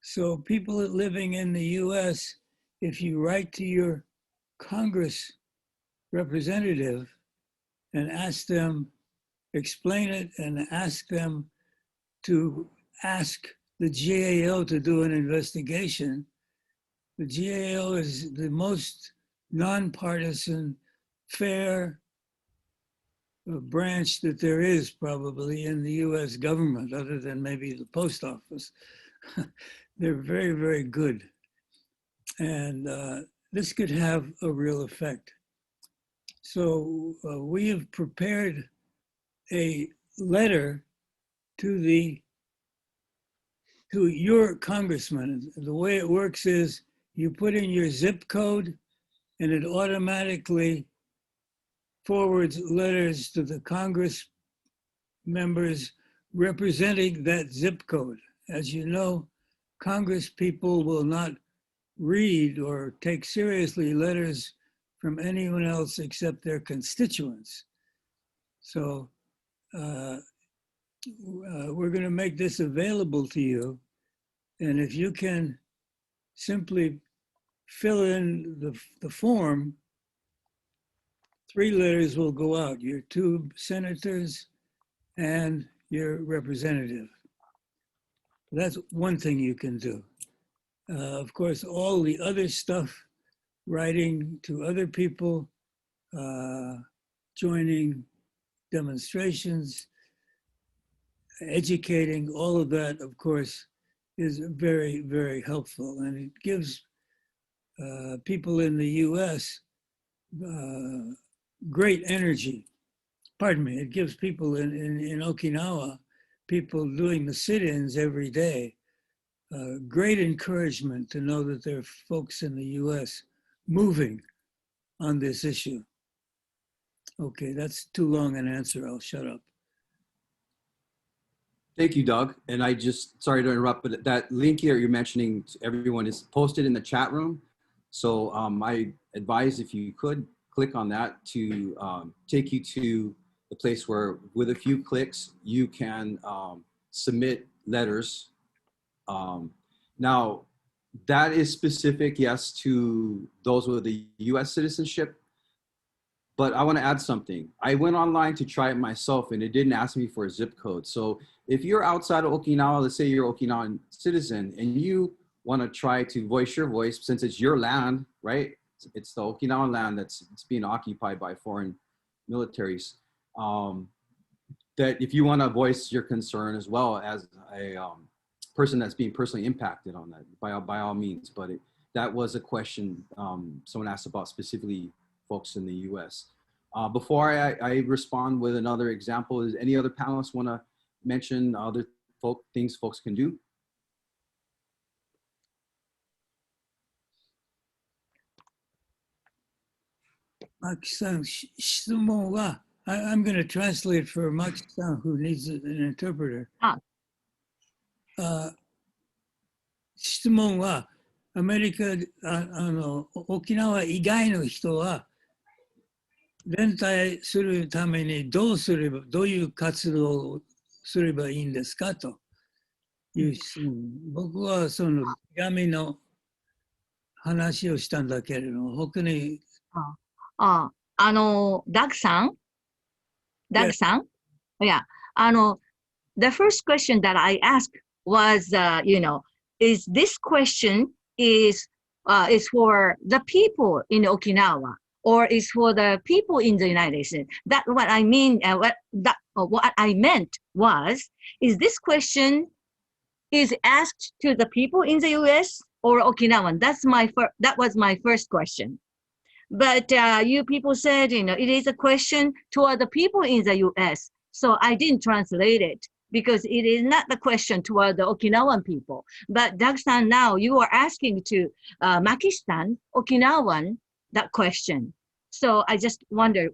So people living in the US, if you write to your Congress representative and ask them, explain it and ask them to ask the GAO to do an investigation. The GAO is the most nonpartisan, fair branch that there is probably in the US government, other than maybe the post office. They're very, very good. And this could have a real effect. So we have prepared a letter to your congressman. The way it works is you put in your zip code and it automatically forwards letters to the Congress members representing that zip code. As you know, Congress people will not read or take seriously letters from anyone else except their constituents. So we're going to make this available to you. And if you can simply fill in the form, 3 letters will go out, your 2 senators and your representative. That's one thing you can do. Of course, all the other stuff, writing to other people, joining demonstrations, educating, all of that, of course, is very, very helpful. And it gives people in the US great energy. Pardon me, it gives people in Okinawa, people doing the sit-ins every day, great encouragement to know that there are folks in the US moving on this issue. Okay, that's too long an answer. I'll shut up.
Thank you, Doug. And I just, sorry to interrupt, but that link here you're mentioning to everyone is posted in the chat room. So I advise if you could click on that to take you to the place where with a few clicks, you can submit letters. Now, that is specific, yes, to those with the US citizenship. But I want to add something. I went online to try it myself and it didn't ask me for a zip code. So if you're outside of Okinawa, let's say you're an Okinawan citizen and you want to try to voice your voice since it's your land, right? It's the Okinawan land it's being occupied by foreign militaries. That if you want to voice your concern as well as a person that's being personally impacted on that, by all means. But that was a question someone asked about specifically folks in the US. Before I respond with another example, is any other panelists want to mention other things folks can do?
Maki-san, 質問は I'm going to translate for Maki-san who needs an interpreter. 質問はアメリカ、沖縄以外の人は連帯するためにどういう活動をすればいいんですかという質問。僕はその手紙の話をしたんだけれども、他に。
Dougさん Yeah. The first question that I asked was, is this question is for the people in Okinawa or is for the people in the United States? That what I mean, what I meant was, is this question is asked to the people in the U.S. or Okinawan? That was my first question. But you people said, it is a question toward the people in the U.S. So I didn't translate it because it is not the question toward the Okinawan people. But Doug-san, now you are asking to Maki-san, Okinawan, that question. So I just wonder,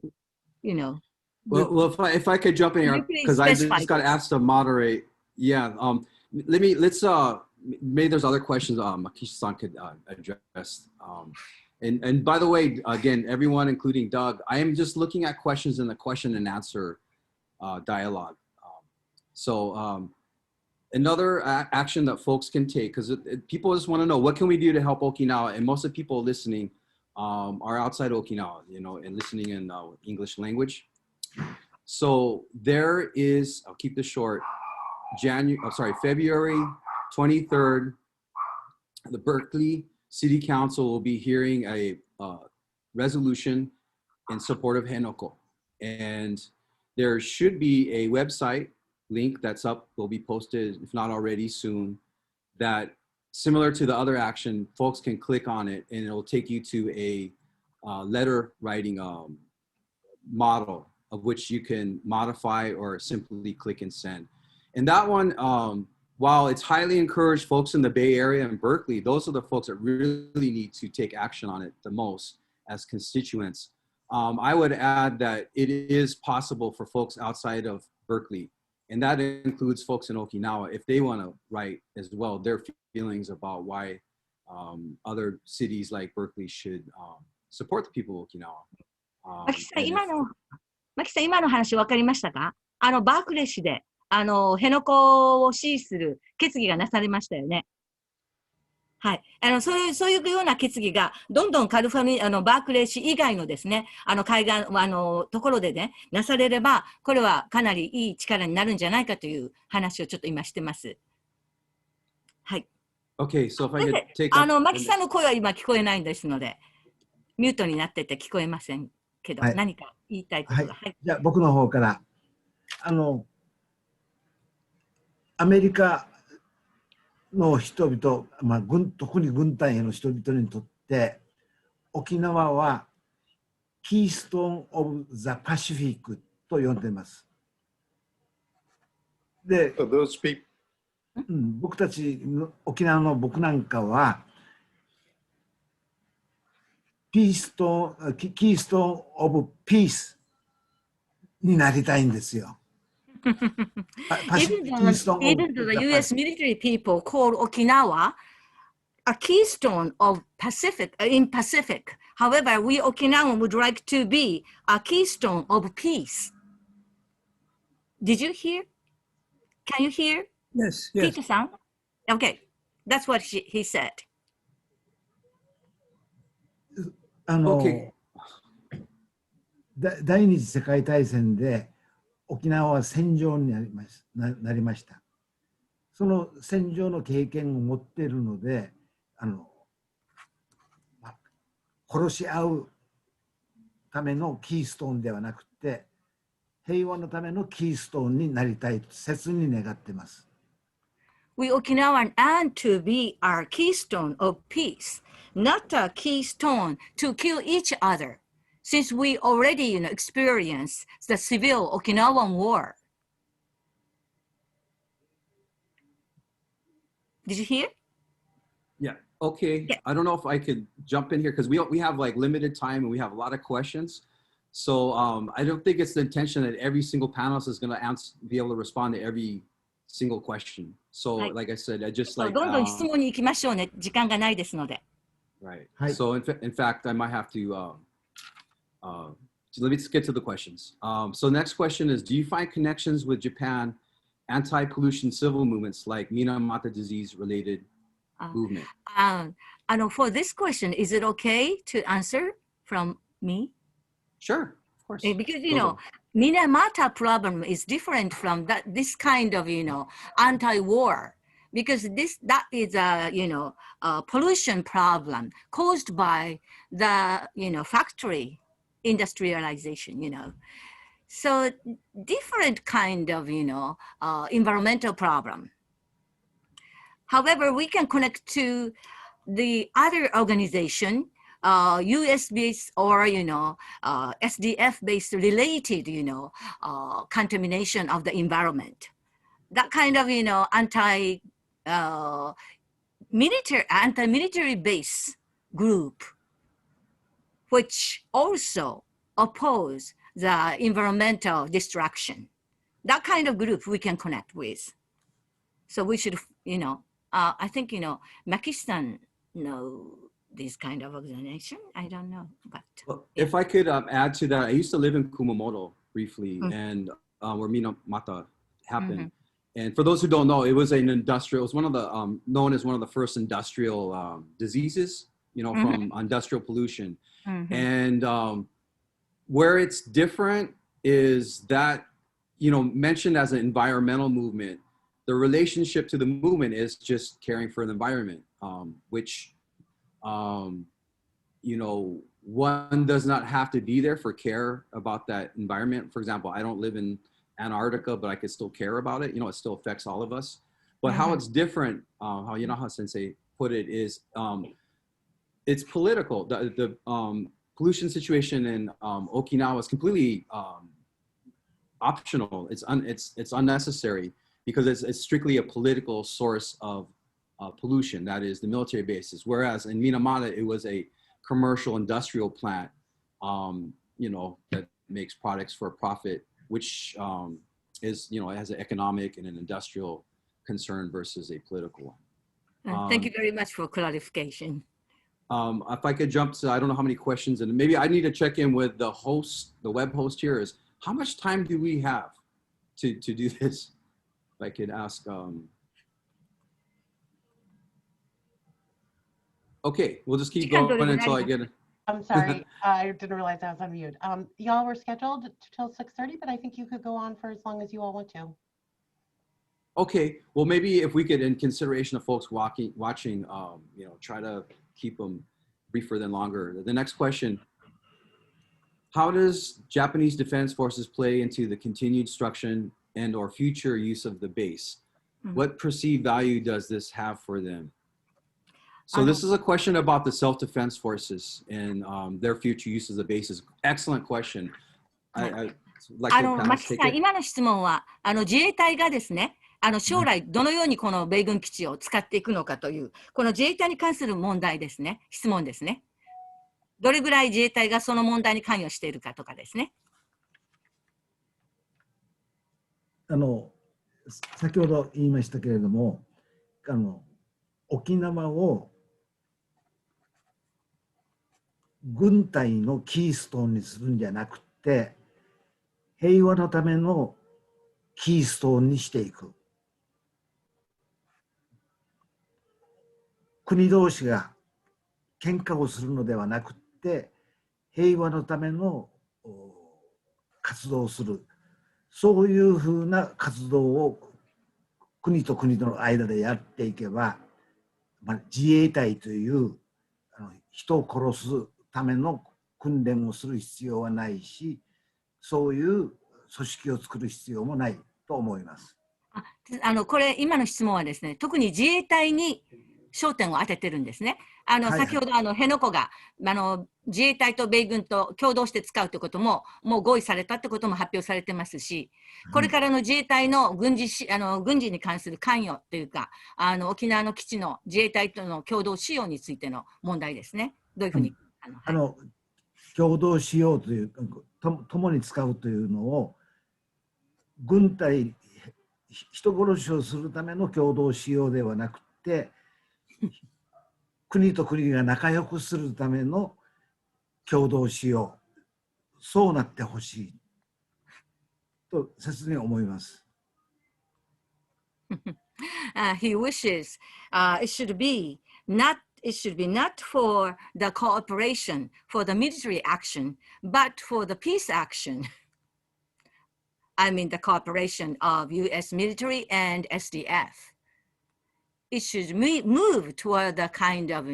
Well, if I could jump in here, because I just got asked to moderate. Yeah. Maybe there's other questions Makishi-san could address. And by the way, again, everyone, including Doug, I am just looking at questions in the question and answer dialogue. Another action that folks can take, because people just want to know, what can we do to help Okinawa? And most of the people listening are outside Okinawa, and listening in English language. So there is, I'll keep this short, February 23rd, the Berkeley City Council will be hearing a resolution in support of Henoko. And there should be a website link that's up, will be posted, if not already soon, that similar to the other action, folks can click on it and it'll take you to a letter writing model of which you can modify or simply click and send. And that one, while it's highly encouraged folks in the Bay Area and Berkeley, those are the folks that really need to take action on it the most as constituents. I would add that it is possible for folks outside of Berkeley, and that includes folks in Okinawa, if they want to write as well their feelings about why other cities like Berkeley should support the people of Okinawa.
マキさん、今の話分かりましたか？バークレー市で、辺野古を支持する決議がなされましたよね。はい。そういうような決議が、どんどんバークレー市以外のですね、海岸、ところでね、なされれば、これはかなりいい力になるんじゃないかという話をちょっと今してます。はい。
Okay, so if I could take up...
マキさんの声は今聞こえないんですので、ミュートになってて聞こえませんけど、何か言いたいことが。はい。
じゃあ僕の方から、アメリカの人々、特に軍隊の人々にとって沖縄はキーストーン・オブ・ザ・パシフィックと呼んでいます。で、僕たち沖縄の僕なんかはキーストーン・オブ・ピースになりたいんですよ。
Even though the U.S. military people call Okinawa a keystone of Pacific. However, we Okinawan would like to be a keystone of peace. Did you hear? Can you hear?
Yes.
Peter-san? Okay, that's what he said.
Okay. 第二次世界大戦で沖縄は戦場になりました。その戦場の経験を持っているので、殺し合うためのキーストーンではなくて、平和のためのキーストーンになりたいと切に願っています。
We Okinawan and to be our keystone of peace, not a keystone to kill each other. Since we already experienced the civil Okinawan war. Did you hear?
Yeah, okay. Yeah. I don't know if I could jump in here because we have like limited time and we have a lot of questions. So I don't think it's the intention that every single panelist is going to be able to respond to every single question. So like I said, I just like...
どんどん質問に行きましょうね。時間がないですので。
Right. So in fact, I might have to... So let me get to the questions. So next question is, do you find connections with Japan anti-pollution civil movements like Minamata disease related movement?
For this question, is it okay to answer from me?
Sure, of course.
Because, Minamata problem is different from this kind of, anti-war. Because that is a pollution problem caused by the, factory industrialization, So different kind of, environmental problem. However, we can connect to the other organization, US-based or, SDF-based related, contamination of the environment. That kind of, anti-military base group, which also oppose the environmental destruction. That kind of group we can connect with. So we should, I think, Pakistan know this kind of organization. I don't know, but.
Well, if I could add to that, I used to live in Kumamoto briefly, and where Minamata happened. And for those who don't know, it was an industrial, it was one of the, known as one of the first industrial diseases, from industrial pollution. And where it's different is that, mentioned as an environmental movement, the relationship to the movement is just caring for the environment, which, one does not have to be there for care about that environment. For example, I don't live in Antarctica, but I could still care about it. It still affects all of us. But how it's different, how Yanaha Sensei put it is, it's political. The pollution situation in Okinawa is completely optional. It's unnecessary because it's strictly a political source of pollution. That is the military bases. Whereas in Minamata, it was a commercial industrial plant, that makes products for profit, which is, it has an economic and an industrial concern versus a political one.
Thank you very much for clarification.
If I could jump to, I don't know how many questions, and maybe I need to check in with the host, the web host here, is how much time do we have to do this? If I could ask. Okay, we'll just keep going until I get it.
I'm sorry, I didn't realize I was on mute. Y'all were scheduled till 6:30, but I think you could go on for as long as you all want to.
Okay, well, maybe if we could, in consideration of folks watching, try to keep them briefer than longer. The next question, how does Japanese Defense Forces play into the continued destruction and or future use of the base? What perceived value does this have for them? So this is a question about the self-defense forces and their future use of the bases. Excellent question. I'd like to pass, take it.
今の質問は、自衛隊がですね、将来どのようにこの米軍基地を使っていくのかという、この自衛隊に関する問題ですね、質問ですね。どれぐらい自衛隊がその問題に関与しているかとかですね。
先ほど言いましたけれども、沖縄を軍隊のキーストーンにするんじゃなくて、平和のためのキーストーンにしていく。国同士が喧嘩をするのではなくて、平和のための活動をする。そういうふうな活動を国と国との間でやっていけば、自衛隊という人を殺すための訓練をする必要はないし、そういう組織を作る必要もないと思います。
これ今の質問はですね、特に自衛隊に焦点を当ててるんですね。先ほど辺野古が自衛隊と米軍と共同して使うということももう合意されたってことも発表されてますし、これからの自衛隊の軍事に関する関与というか、沖縄の基地の自衛隊との共同使用についての問題ですね。どういうふうに
共同使用という共に使うというのを軍隊人殺しをするための共同使用ではなくて、国と国が仲良くするための共同使用、そうなってほしいと切に思います。
He wishes it should be not for the cooperation, for the military action, but for the peace action. I mean the cooperation of US military and SDF. It should move toward the kind of,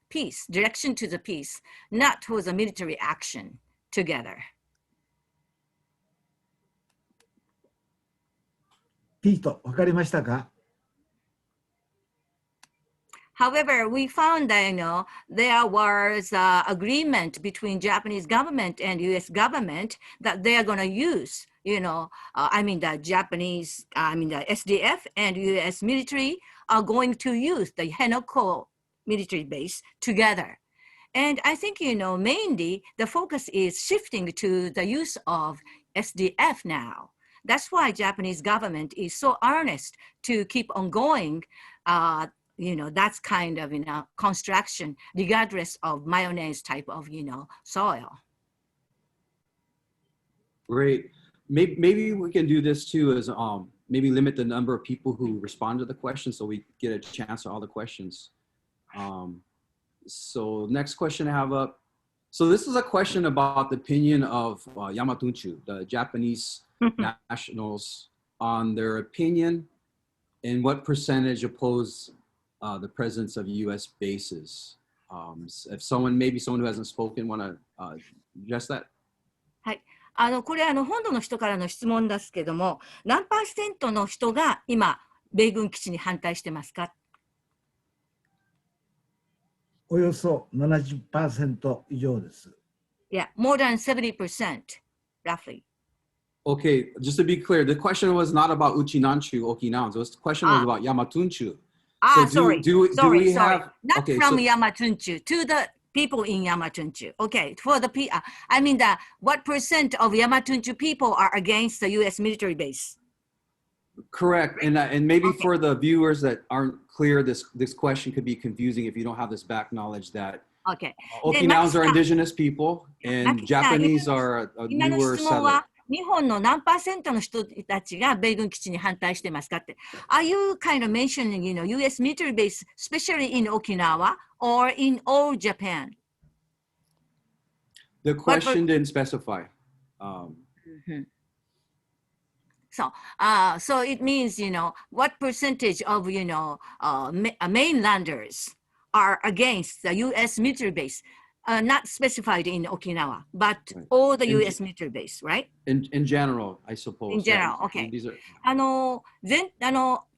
peace, direction to the peace, not towards the military action together.
ピート、わかりましたか？
However, we found that, there was agreement between Japanese government and U.S. government that they are going to use, the SDF and U.S. military are going to use the Henoko military base together. And I think, mainly the focus is shifting to the use of SDF now. That's why Japanese government is so earnest to keep on going, that's kind of, construction, regardless of mayonnaise type of, soil.
Great. Maybe we can do this too as maybe limit the number of people who respond to the question so we get a chance to all the questions. So next question I have up. So this is a question about the opinion of Yamatunchu, the Japanese nationals, on their opinion and what percentage oppose the presence of U.S. bases. If maybe someone who hasn't spoken want to address that?
はい。これ本土の人からの質問ですけども、何%の人が今、米軍基地に反対してますか？
およそ 70% 以上です。
Yeah, more than 70%, roughly.
Okay, just to be clear, the question was not about Uchinanchu, Okinawans. The question was about Yamatunchu.
Sorry.
Do we have...
Not
okay,
from Yamatunchu, to the people in Yamatunchu. Okay, for the what percent of Yamatunchu people are against the U.S. military base?
Correct, and maybe for the viewers that aren't clear, this question could be confusing if you don't have this back knowledge that Okinawans are indigenous people and Japanese are a newer settler.
日本の何%の人たちが米軍基地に反対してますかって。Are you kind of mentioning, U.S. military base, especially in Okinawa or in all Japan?
The question didn't specify.
So it means, what percentage of, mainlanders are against the U.S. military base? Not specified in Okinawa, but all the U.S. military base, right?
In general, I suppose.
In general, okay.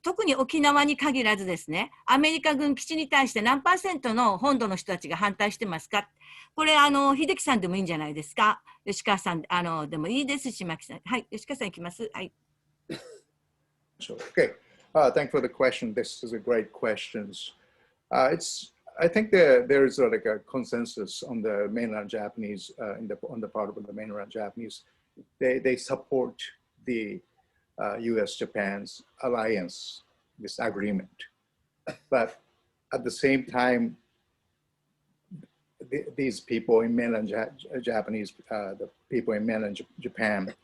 特に沖縄に限らずですね、アメリカ軍基地に対して何%の本土の人たちが反対してますか？これ、秀樹さんでもいいんじゃないですか？吉川さん、でもいいですし、牧さん。はい、吉川さんいきます。はい。
Okay. Thank you for the question. This is a great question. I think there's like a consensus on the mainland Japanese, on the part of the mainland Japanese. They support the U.S.-Japan's alliance, this agreement. But at the same time, these people in mainland Japanese, the people in mainland Japan,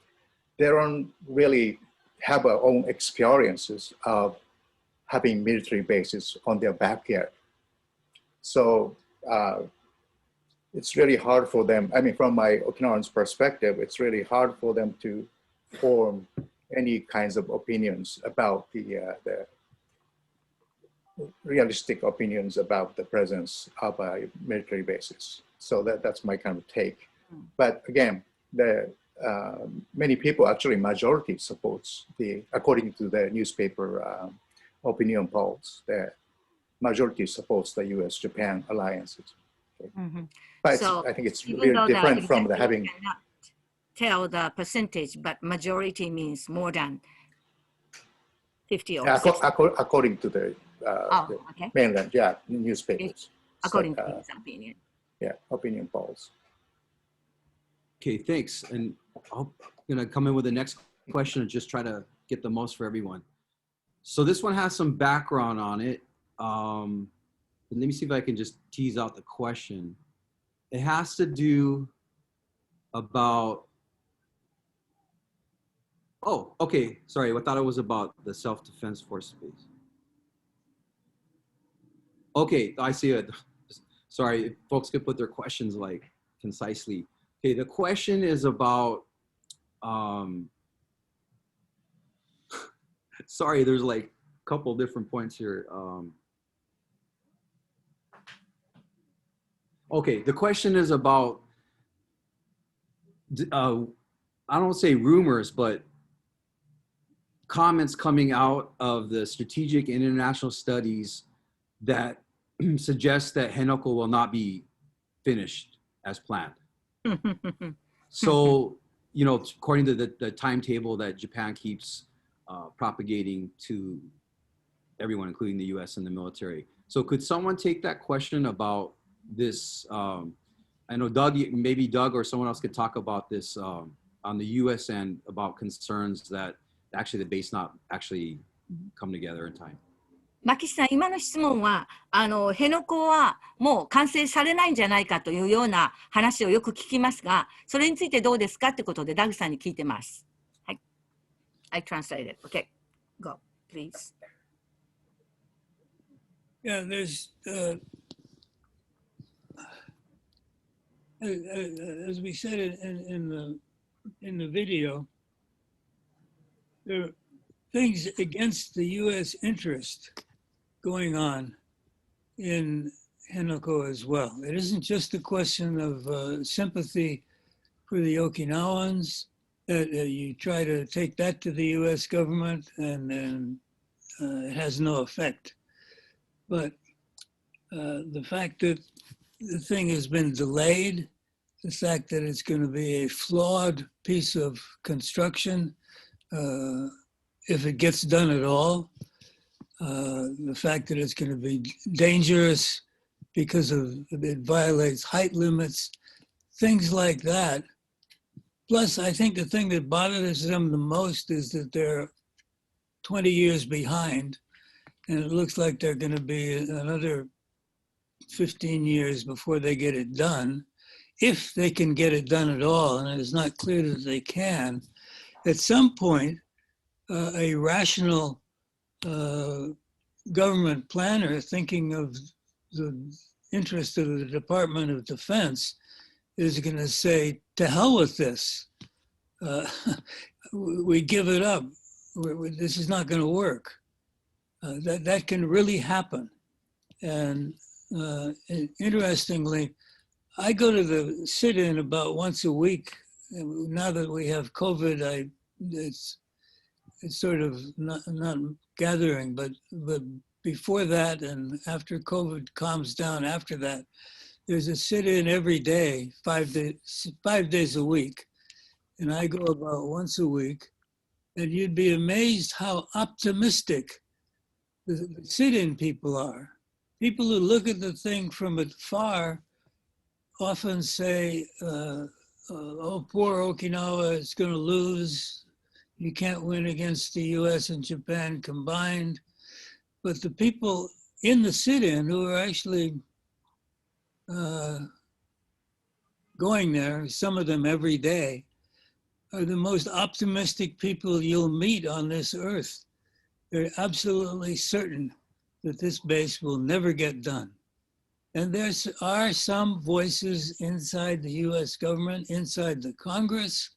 they don't really have their own experiences of having military bases on their backyard. So it's really hard for them. I mean, from my Okinawan's perspective, it's really hard for them to form any kinds of opinions about the realistic opinions about the presence of military bases. So that's my kind of take. But again, many people, actually majority supports according to the newspaper opinion polls, the majority supports the U.S.-Japan alliances. Okay. But
So
I think it's really different from the having...
cannot tell the percentage, but majority means more than 50 or 60.
According to the mainland, newspapers.
According to his opinion.
Yeah, opinion polls.
Okay, thanks. And I'm gonna come in with the next question and just try to get the most for everyone. So this one has some background on it. Let me see if I can just tease out the question. It has to do about, oh, okay, sorry, I thought it was about the self-defense force space. Okay, I see it. Sorry, if folks could put their questions like concisely. Okay, the question is about, sorry, there's like a couple different points here. Okay, the question is about, I don't say rumors, but comments coming out of the strategic international studies that suggests that Henoko will not be finished as planned. So, you know, according to the timetable that Japan keeps propagating to everyone, including the US and the military. So could someone take that question about this? I know Doug, maybe Doug or someone else could talk about this on the US end about concerns that actually the base not actually come together in time.
マキシさん、今の質問は、辺野古はもう完成されないんじゃないかというような話をよく聞きますが、それについてどうですかということで、ダグさんに聞いてます。はい。I translated. Okay. Go, please.
Yeah, there's, as we said in the video, there are things against the U.S. interest going on in Henoko as well. It isn't just a question of sympathy for the Okinawans, that you try to take that to the U.S. government and it has no effect. But the fact that the thing has been delayed, the fact that it's going to be a flawed piece of construction, if it gets done at all, the fact that it's going to be dangerous because it violates height limits, things like that. Plus, I think the thing that bothers them the most is that they're 20 years behind, and it looks like they're going to be another 15 years before they get it done, if they can get it done at all, and it's not clear that they can. At some point, a rational government planner thinking of the interest of the Department of Defense is going to say, to hell with this. We give it up. This is not going to work. That can really happen. And interestingly, I go to the sit-in about once a week. Now that we have COVID, it's sort of not gathering, but before that and after COVID calms down after that, there's a sit-in every day, 5 days a week. And I go about once a week, and you'd be amazed how optimistic the sit-in people are. People who look at the thing from afar often say, oh, poor Okinawa is going to lose. You can't win against the US and Japan combined. But the people in the sit-in who are actually going there, some of them every day, are the most optimistic people you'll meet on this earth. They're absolutely certain that this base will never get done. And there are some voices inside the US government, inside the Congress,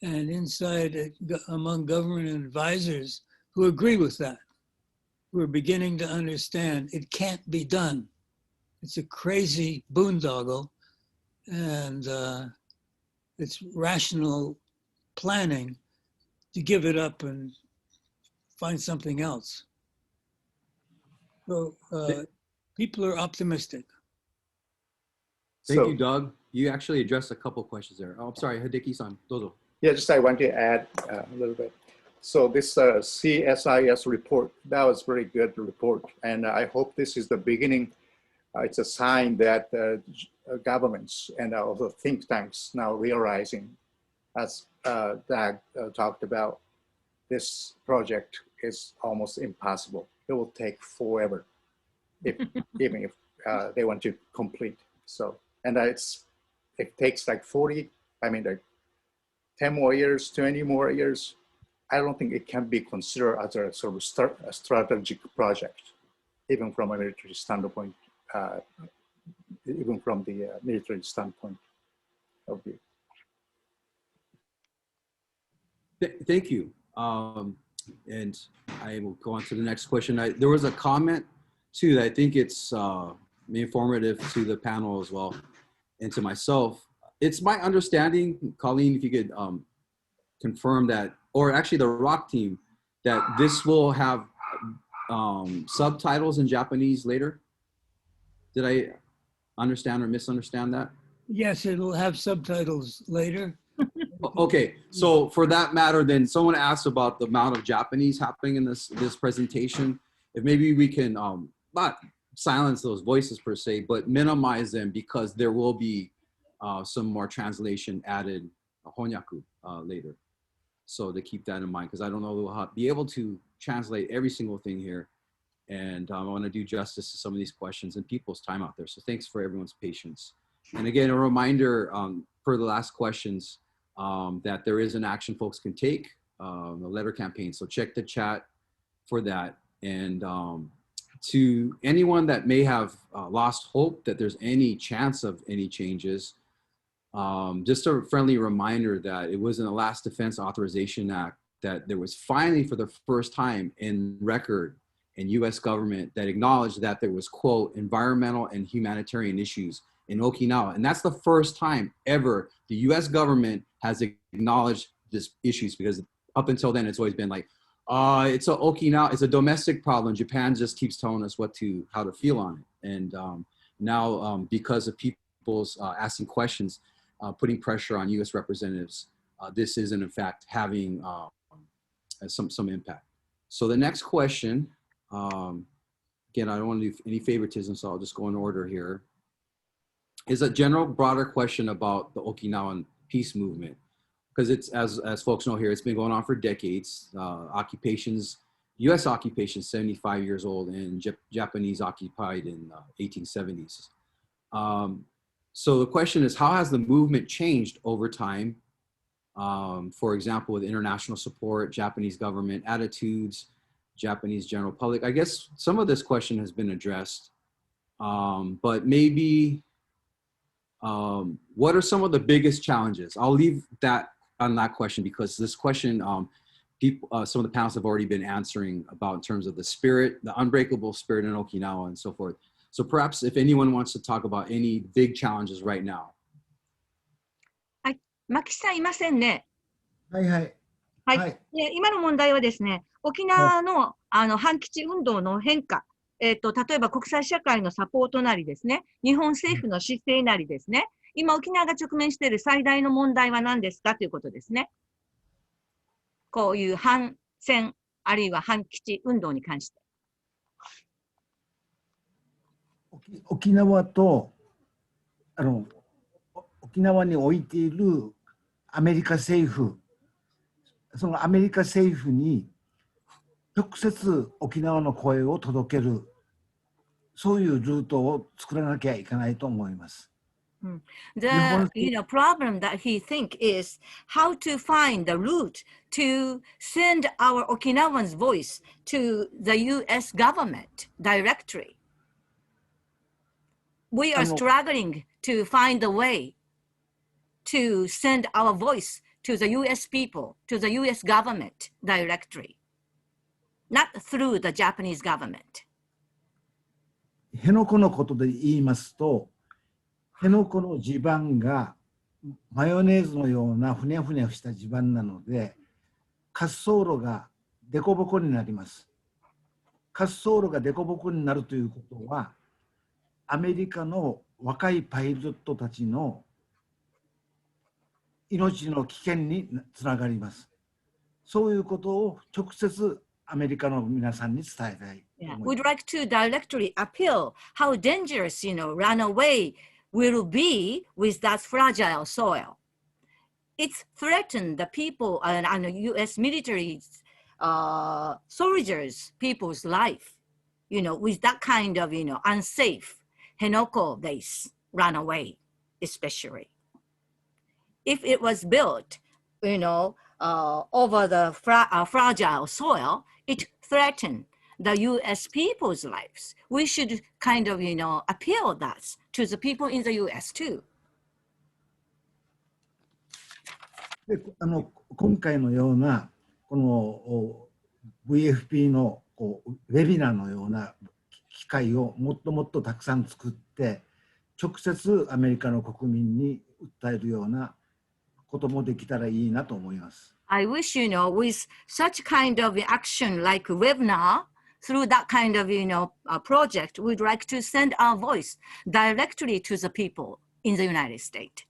and inside among government advisors who agree with that. We're beginning to understand it can't be done. It's a crazy boondoggle, and it's rational planning to give it up and find something else. So people are optimistic.
Thank you, Doug. You actually addressed a couple questions there. Oh, I'm sorry, Hideki-san, dozo.
Yeah, just I want to add a little bit. So this CSIS report, that was very good report. And I hope this is the beginning. It's a sign that governments and also think tanks now realizing, as Doug talked about, this project is almost impossible. It will take forever, even if they want to complete. So, and it takes like 10 more years, 20 more years. I don't think it can be considered as a sort of a strategic project, even from a military standpoint, even from the military standpoint of view.
Thank you. And I will go on to the next question. There was a comment too that I think it's informative to the panel as well and to myself. It's my understanding, Colleen, if you could confirm that, or actually the ROC team, that this will have subtitles in Japanese later? Did I understand or misunderstand that?
Yes, it'll have subtitles later.
Okay, so for that matter, then someone asked about the amount of Japanese happening in this presentation. If maybe we can not silence those voices per se, but minimize them, because there will be some more translation added, honyaku, later. So to keep that in mind, because I don't know we'll be able to translate every single thing here. And I want to do justice to some of these questions and people's time out there. So thanks for everyone's patience. And again, a reminder per the last questions, that there is an action folks can take, the letter campaign. So check the chat for that. And to anyone that may have lost hope that there's any chance of any changes, just a friendly reminder that it was in the last Defense Authorization Act that there was finally, for the first time in record in US government, that acknowledged that there was, quote, environmental and humanitarian issues in Okinawa. And that's the first time ever the US government has acknowledged these issues, because up until then, it's always been like, it's a Okinawa, it's a domestic problem. Japan just keeps telling us how to feel on it. And now, because of people's asking questions, putting pressure on US representatives, this isn't in fact having some impact. So the next question, again, I don't want to do any favoritism, so I'll just go in order here, is a general broader question about the Okinawan peace movement. Because it's, as folks know here, it's been going on for decades. US occupation, 75 years old, and Japanese occupied in 1870s. So the question is, how has the movement changed over time? For example, with international support, Japanese government attitudes, Japanese general public. I guess some of this question has been addressed, but maybe what are some of the biggest challenges? I'll leave that on that question, because this question, some of the panelists have already been answering about in terms of the spirit, the unbreakable spirit in Okinawa and so forth. So perhaps if anyone wants to talk about any big challenges right now.
はい、マキさんいませんね。
はいはい。
はい。
はい
で今の問題はですね、沖縄の反基地運動の変化、例えば国際社会のサポートなりですね、日本政府の姿勢なりですね、今沖縄が直面している最大の問題は何ですかということですね。こういう反戦あるいは反基地運動に関して。
沖縄と沖縄に置いているアメリカ政府、そのアメリカ政府に直接沖縄の声を届ける、そういうルートを作らなきゃいけないと思います。
The problem that he think is how to find the route to send our Okinawans' voice to the U.S. government directly. We are struggling to find a way to send our voice to the U.S. people, to the U.S. government directly, not through the Japanese government.
辺野古のことで言いますと、辺野古の地盤がマヨネーズのようなふにゃふにゃした地盤なので、滑走路が凸凹になります。滑走路が凸凹になるということは、アメリカの若いパイロットたちの命の危険につながります。そういうことを直接アメリカの皆さんに伝えたい。
Yeah. We'd like to directly appeal how dangerous, runaway will be with that fragile soil. It's threatened the people and U.S. military soldiers, people's life, with that kind of, unsafe Henoko base runaway, especially. If it was built, over the fragile soil, it threatened the U.S. people's lives. We should kind of, appeal that to the people in the U.S. too.
で今回のようなこの VFP のウェビナーのような機会をもっともっとたくさん作って、直接アメリカの国民に訴えるようなこともできたらいいなと思います。
I wish, with such kind of action like webinar, through that kind of, project, we'd like to send our voice directly to the people in the United States.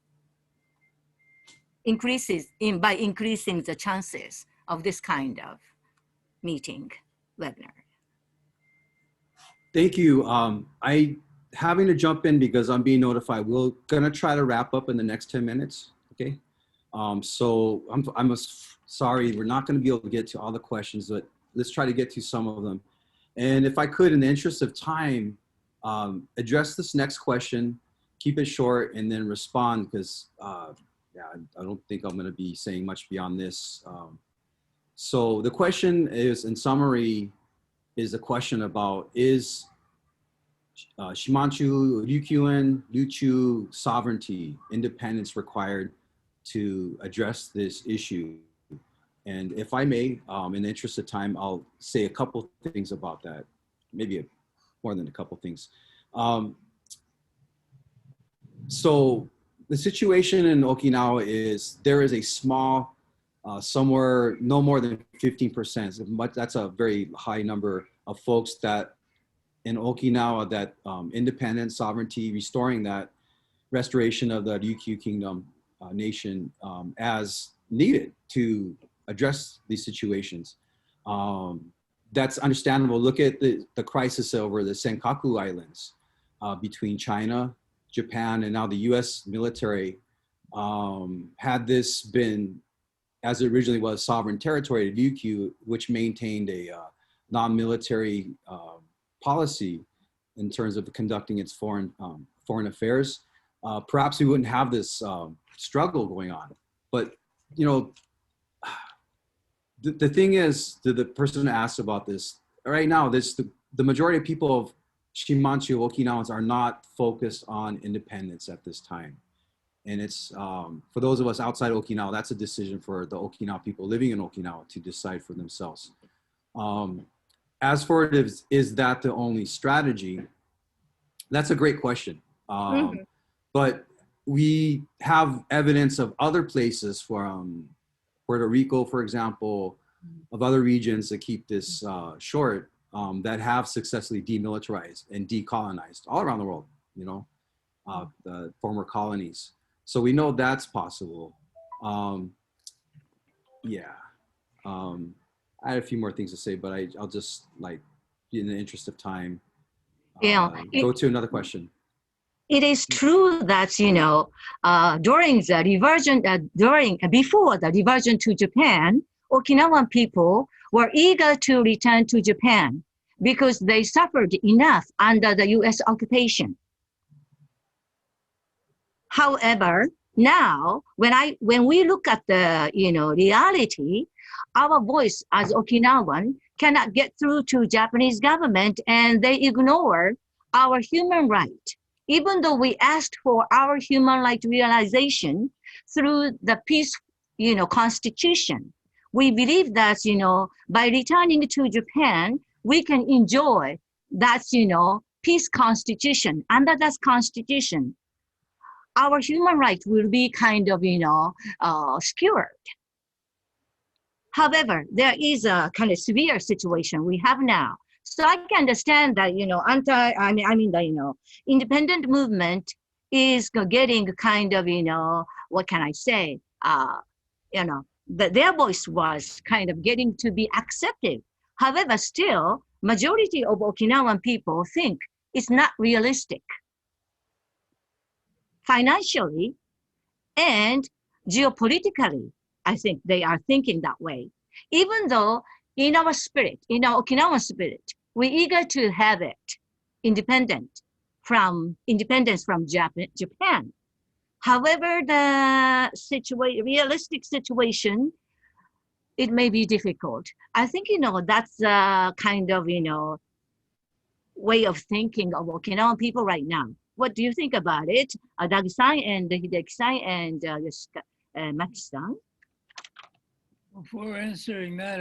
By increasing the chances of this kind of meeting, webinar.
Thank you. I having to jump in because I'm being notified. We're gonna try to wrap up in the next 10 minutes, okay? So I'm sorry, we're not gonna be able to get to all the questions, but let's try to get to some of them. And if I could, in the interest of time, address this next question, keep it short, and then respond because yeah, I don't think I'm gonna be saying much beyond this. So the question is, in summary, is a question about is Shimanchu, Ryukyuan, Ryuchu sovereignty, independence required to address this issue? And if I may, in the interest of time, I'll say a couple things about that, maybe more than a couple things. So the situation in Okinawa is there is a small, somewhere no more than 15%, but that's a very high number of folks that in Okinawa that independence, sovereignty, restoring that restoration of the Ryukyu Kingdom nation as needed to address these situations. That's understandable. Look at the crisis over the Senkaku Islands between China, Japan, and now the US military. Had this been, as it originally was, sovereign territory of Ryukyu, which maintained a non-military policy in terms of conducting its foreign affairs, perhaps we wouldn't have this struggle going on. But, you know, the thing is, the person asked about this, right now, the majority of people of Shimanchu, Okinawans, are not focused on independence at this time. And it's, for those of us outside Okinawa, that's a decision for the Okinawa people living in Okinawa to decide for themselves. As for it is that the only strategy? That's a great question. But we have evidence of other places from Puerto Rico, for example, of other regions that keep this short, that have successfully demilitarized and decolonized all around the world, you know, the former colonies. So we know that's possible. Yeah. I had a few more things to say, but I'll just, like, in the interest of time, go to another question.
It is true that, you know, during the reversion, before the reversion to Japan, Okinawan people were eager to return to Japan because they suffered enough under the US occupation. However, now, when we look at the, you know, reality, our voice as Okinawan cannot get through to Japanese government, and they ignore our human right. Even though we asked for our human right realization through the peace, you know, constitution, we believe that, you know, by returning to Japan, we can enjoy that, you know, peace constitution. Under that constitution, our human rights will be kind of, you know, secured. However, there is a kind of severe situation we have now. So I can understand that, you know, you know, independent movement is getting kind of, you know, what can I say? You know, their voice was kind of getting to be accepted. However, still, majority of Okinawan people think it's not realistic. Financially and geopolitically, I think they are thinking that way. Even though in our spirit, in our Okinawan spirit, we're eager to have it independence from Japan. However, the realistic situation, it may be difficult. I think, you know, that's a kind of, you know, way of thinking of Okinawan people right now. What do you think about it? Dagi-san and Hideki-san and Maki-san?
Before answering that,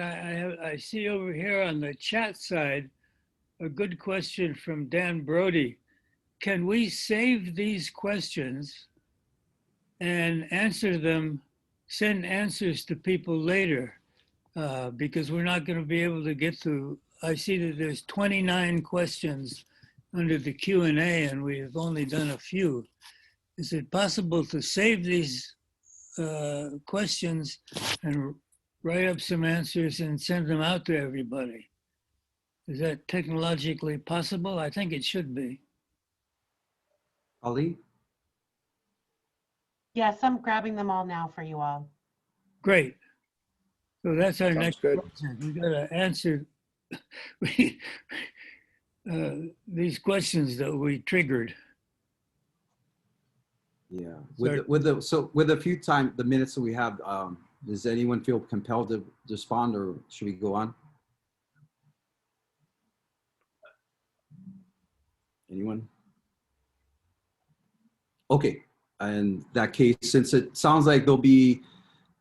I see over here on the chat side a good question from Dan Brody. Can we save these questions and answer them, send answers to people later? Because we're not going to be able to get to I see that there's 29 questions under the Q&A, and we've only done a few. Is it possible to save these questions and write up some answers and send them out to everybody? Is that technologically possible? I think it should be.
Ali?
Yes, I'm grabbing them all now for you all.
Great. So that's our
Sounds
next
good.
project. We got to answer these questions that we triggered.
Yeah.
Sorry.
With the minutes that we have, does anyone feel compelled to respond, or should we go on? Anyone? Okay. In that case, since it sounds like there'll be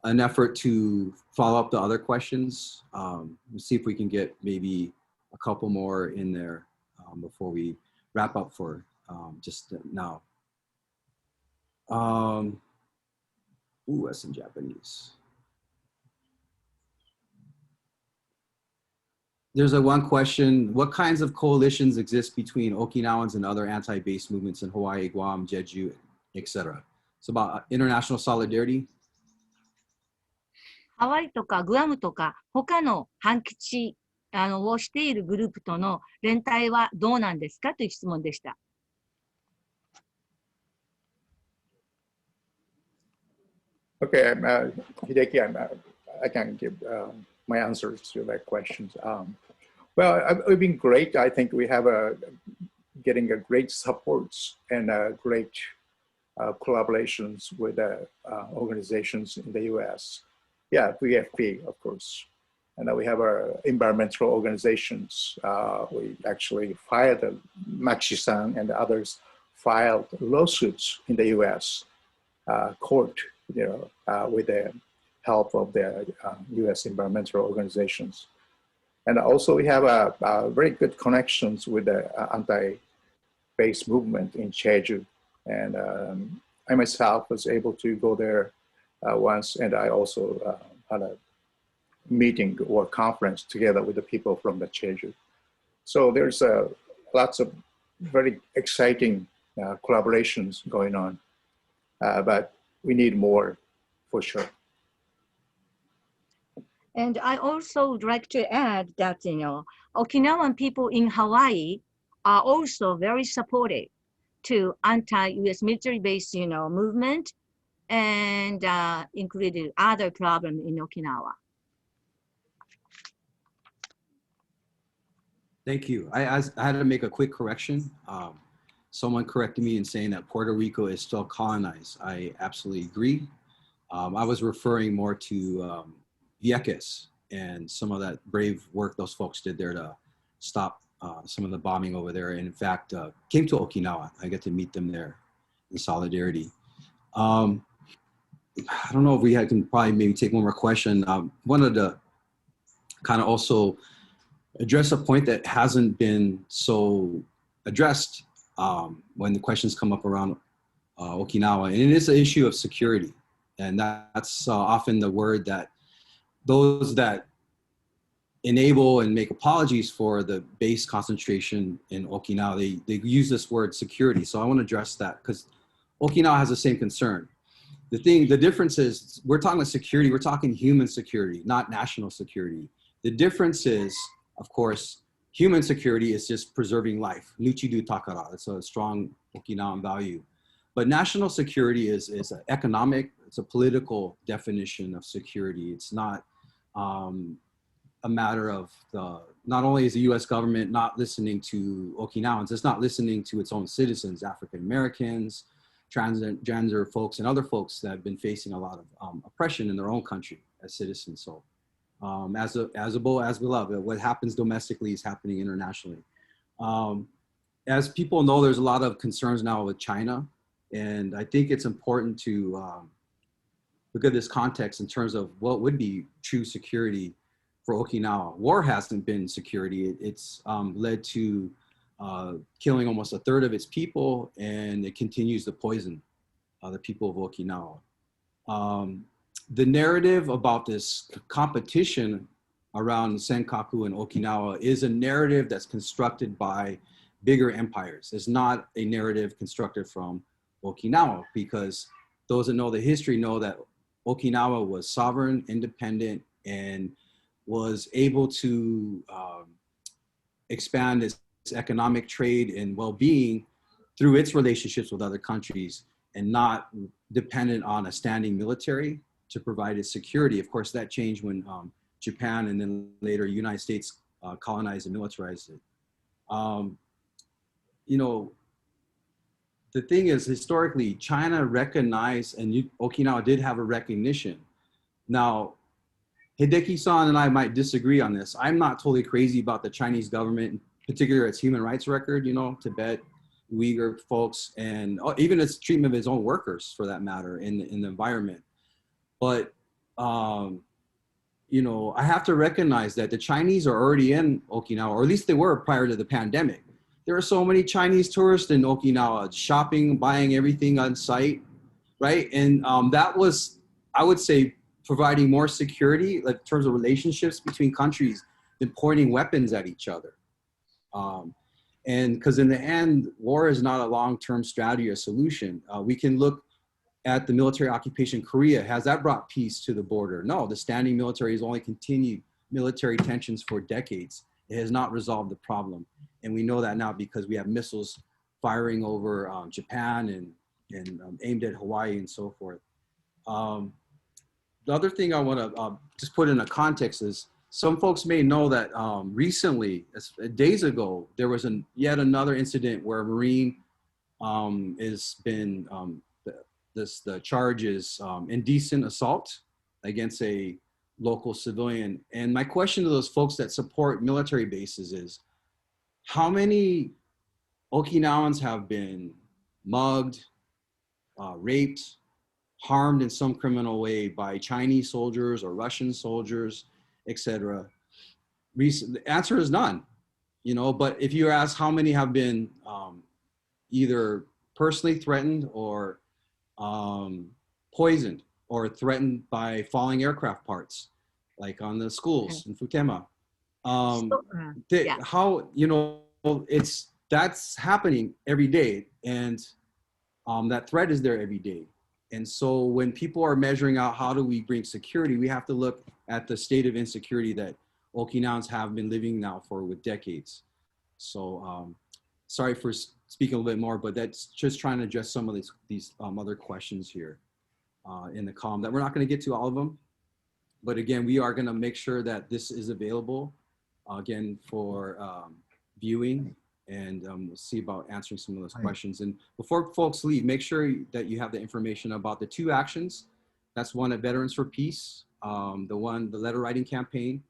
an effort to follow up the other questions, we'll see if we can get maybe a couple more in there before we wrap up for just now. Ooh, that's in Japanese. There's one question: what kinds of coalitions exist between Okinawans and other anti-base movements in Hawaii, Guam, Jeju, etc.? It's about international solidarity.
ハワイとかグアムとか他の反基地をしているグループとの連帯はどうなんですかという質問でした。
Okay, Hideki, I can give my answers to that questions. Well, it's been great. I think we have getting a great support and great collaborations with organizations in the U.S. Yeah, VFP, of course. And we have our environmental organizations. We actually filed, Maxi-san and others filed lawsuits in the U.S. Court, with the help of the U.S. environmental organizations. And also we have very good connections with the anti-base movement in Jeju. And I myself was able to go there once, and I also had a meeting or conference together with the people from the Jeju. So there's lots of very exciting collaborations going on, but we need more for sure.
And I also would like to add that, Okinawan people in Hawaii are also very supportive to anti-U.S. military base, movement, and included other problems in Okinawa.
Thank you. I had to make a quick correction. Someone corrected me in saying that Puerto Rico is still colonized. I absolutely agree. I was referring more to Vieques and some of that brave work those folks did there to stop some of the bombing over there. And in fact, came to Okinawa. I get to meet them there in solidarity. I don't know if we can probably maybe take one more question. Wanted to kind of also address a point that hasn't been so addressed when the questions come up around Okinawa, and it is an issue of security. And that's often the word that those that enable and make apologies for the base concentration in Okinawa, they use this word security. So I want to address that because Okinawa has the same concern. The difference is we're talking about security, we're talking human security, not national security. The difference is, of course, human security is just preserving life. Nuchidu takara, it's a strong Okinawan value. But national security is an economic, it's a political definition of security. It's not a matter of not only is the US government not listening to Okinawans, it's not listening to its own citizens, African Americans, transgender folks, and other folks that have been facing a lot of oppression in their own country as citizens. So as we love it, what happens domestically is happening internationally. As people know, there's a lot of concerns now with China. And I think it's important to look at this context in terms of what would be true security for Okinawa. War hasn't been security. It's led to killing almost a third of its people, and it continues to poison the people of Okinawa. The narrative about this competition around Senkaku and Okinawa is a narrative that's constructed by bigger empires. It's not a narrative constructed from Okinawa, because those that know the history know that Okinawa was sovereign, independent, and was able to expand its economic trade and well-being through its relationships with other countries, and not dependent on a standing military to provide its security. Of course, that changed when Japan and then later United States colonized and militarized it. You know, the thing is, historically, China recognized, and Okinawa did have a recognition. Now, Hideki-san and I might disagree on this. I'm not totally crazy about the Chinese government, in particular its human rights record, you know, Tibet, Uyghur folks, and even its treatment of its own workers, for that matter, in the environment. But, you know, I have to recognize that the Chinese are already in Okinawa, or at least they were prior to the pandemic. There are so many Chinese tourists in Okinawa, shopping, buying everything on site, right? And that was, I would say, providing more security, like in terms of relationships between countries, than pointing weapons at each other. And because in the end, war is not a long-term strategy or solution. We can look at the military occupation Korea. Has that brought peace to the border? No, the standing military has only continued military tensions for decades. It has not resolved the problem. And we know that now because we have missiles firing over Japan and aimed at Hawaii and so forth. The other thing I want to just put in a context is, some folks may know that recently, days ago, there was yet another incident where a Marine has been, the charge is indecent assault against a local civilian. And my question to those folks that support military bases is, how many Okinawans have been mugged, raped, harmed in some criminal way by Chinese soldiers or Russian soldiers, etc.? The answer is none, you know. But if you ask how many have been either personally threatened or poisoned or threatened by falling aircraft parts, like on the schools in Futema,
Yeah.
how, you know, that's happening every day, and that threat is there every day. And so when people are measuring out how do we bring security, we have to look at the state of insecurity that Okinawans have been living now for with decades. So sorry for speaking a little bit more, but that's just trying to address some of these other questions here in the column that we're not going to get to all of them. But again, we are going to make sure that this is available again for viewing, and we'll see about answering some of those questions. And before folks leave, make sure that you have the information about the 2 actions. That's one at Veterans for Peace, the letter writing campaign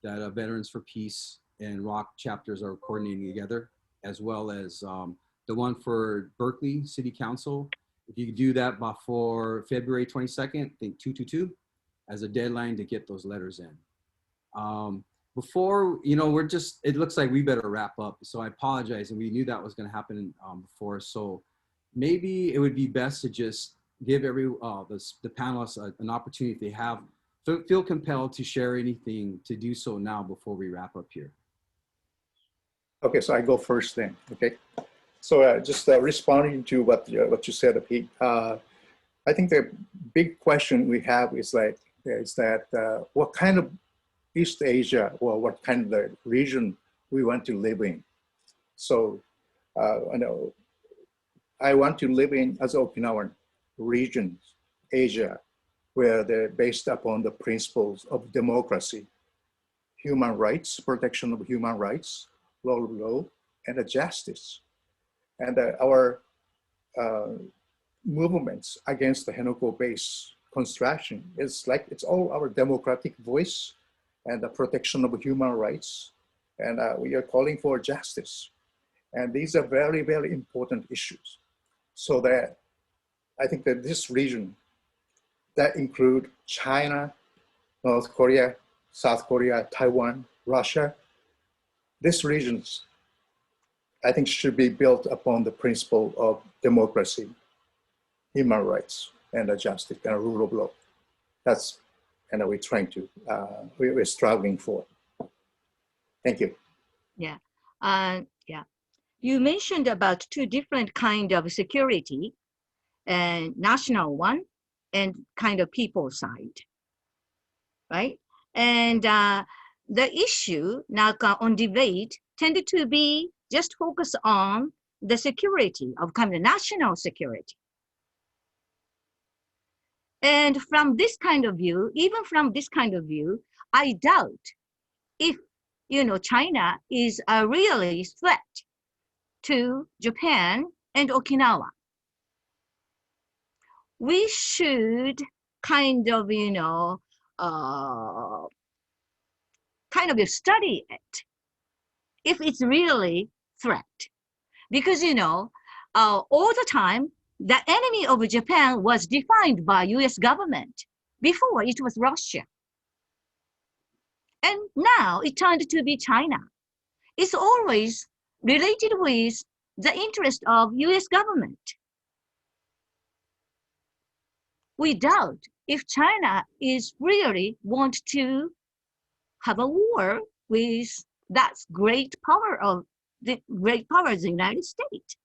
that Veterans for Peace and ROC chapters are coordinating together, as well as the one for Berkeley City Council. If you could do that before February 22nd, I think 222, as a deadline to get those letters in. Before, you know, it looks like we better wrap up. So I apologize, and we knew that was going to happen before. So maybe it would be best to just give the panelists an opportunity, if they have, feel compelled to share anything, to do so now before we wrap up here.
Okay, so I go first then. Okay, so just responding to what you said, Pete. I think the big question we have is that what kind of East Asia, or what kind of the region we want to live in. So, you know, I want to live in, as Okinawan region, Asia, where they're based upon the principles of democracy, human rights, protection of human rights, rule of law, and justice. And our movements against the Henoko-based construction is like, it's all our democratic voice and the protection of human rights. And we are calling for justice. And these are very, very important issues. So that I think that this region, that include China, North Korea, South Korea, Taiwan, Russia, these regions, I think, should be built upon the principle of democracy, human rights, and justice, and rule of law. That's and we're trying to, we're struggling for. Thank you.
Yeah. Yeah. You mentioned about two different kind of security, and national one and kind of people side, right? And the issue now on debate tended to be just focus on the security of kind of national security. And from this kind of view, even from this kind of view, I doubt if, you know, China is a really threat to Japan and Okinawa. We should kind of, you know, kind of study it if it's really threat. Because, you know, all the time, the enemy of Japan was defined by US government. Before, it was Russia. And now it turned to be China. It's always related with the interest of US government. We doubt if China is really want to have a war with that great power of the United States.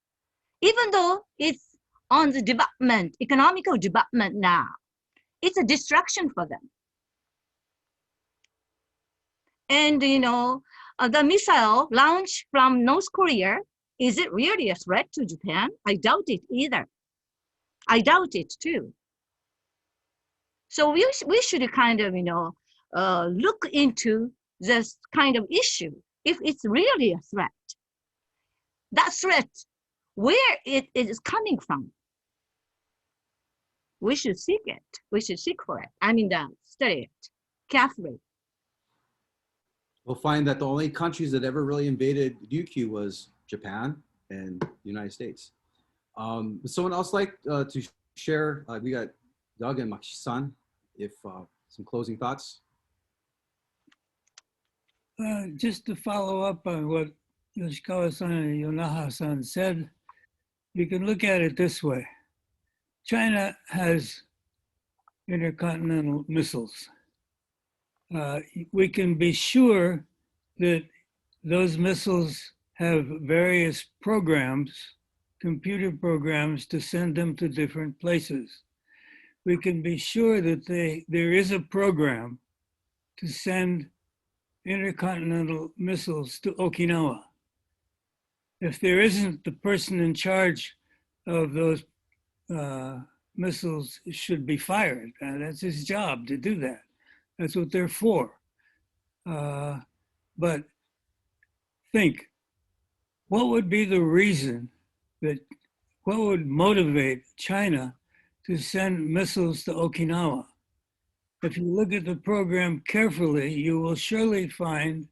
Even though it's on the development, economical development now, it's a distraction for them. And, you know, the missile launch from North Korea, is it really a threat to Japan? I doubt it either. I doubt it too. So we should kind of, you know, look into this kind of issue if it's really a threat. That threat, where it is coming from, we should seek it. We should seek for it. I mean, study it carefully.
We'll find that the only countries that ever really invaded Ryukyu was Japan and the United States. Would someone else like to share? We got Doug and Makishi-san, if some closing thoughts.
Just to follow up on what Yoshikawa-san and Yonaha-san said, you can look at it this way. China has intercontinental missiles. We can be sure that those missiles have various programs, computer programs, to send them to different places. We can be sure that there is a program to send intercontinental missiles to Okinawa. If there isn't, the person in charge of those missiles should be fired. That's his job to do that. That's what they're for. But think, what would be the reason what would motivate China to send missiles to Okinawa? If you look at the program carefully, you will surely find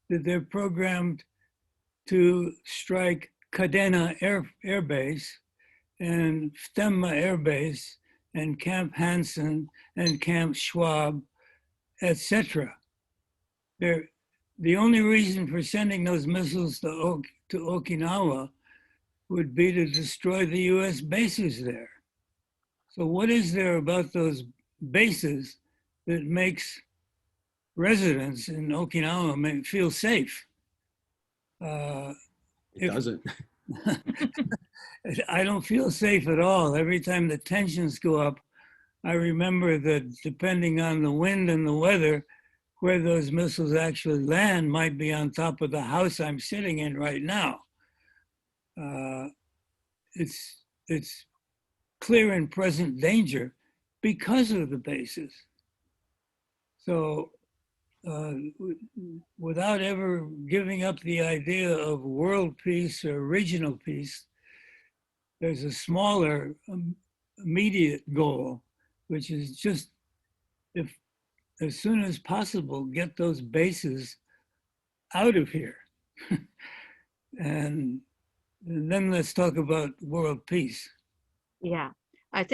that they're programmed to strike Kadena Air Base and Phtemma Air Base and Camp Hansen and Camp Schwab, etc. The only reason for sending those missiles to Okinawa would be to destroy the US bases there. So what is there about those bases that makes residents in Okinawa feel safe?
It doesn't.
I don't feel safe at all. Every time the tensions go up, I remember that depending on the wind and the weather, where those missiles actually land might be on top of the house I'm sitting in right now. It's clear and present danger because of the bases. So without ever giving up the idea of world peace or regional peace, there's a smaller immediate goal, which is just, if as soon as possible, get those bases out of here. And then let's talk about world peace.
Yeah.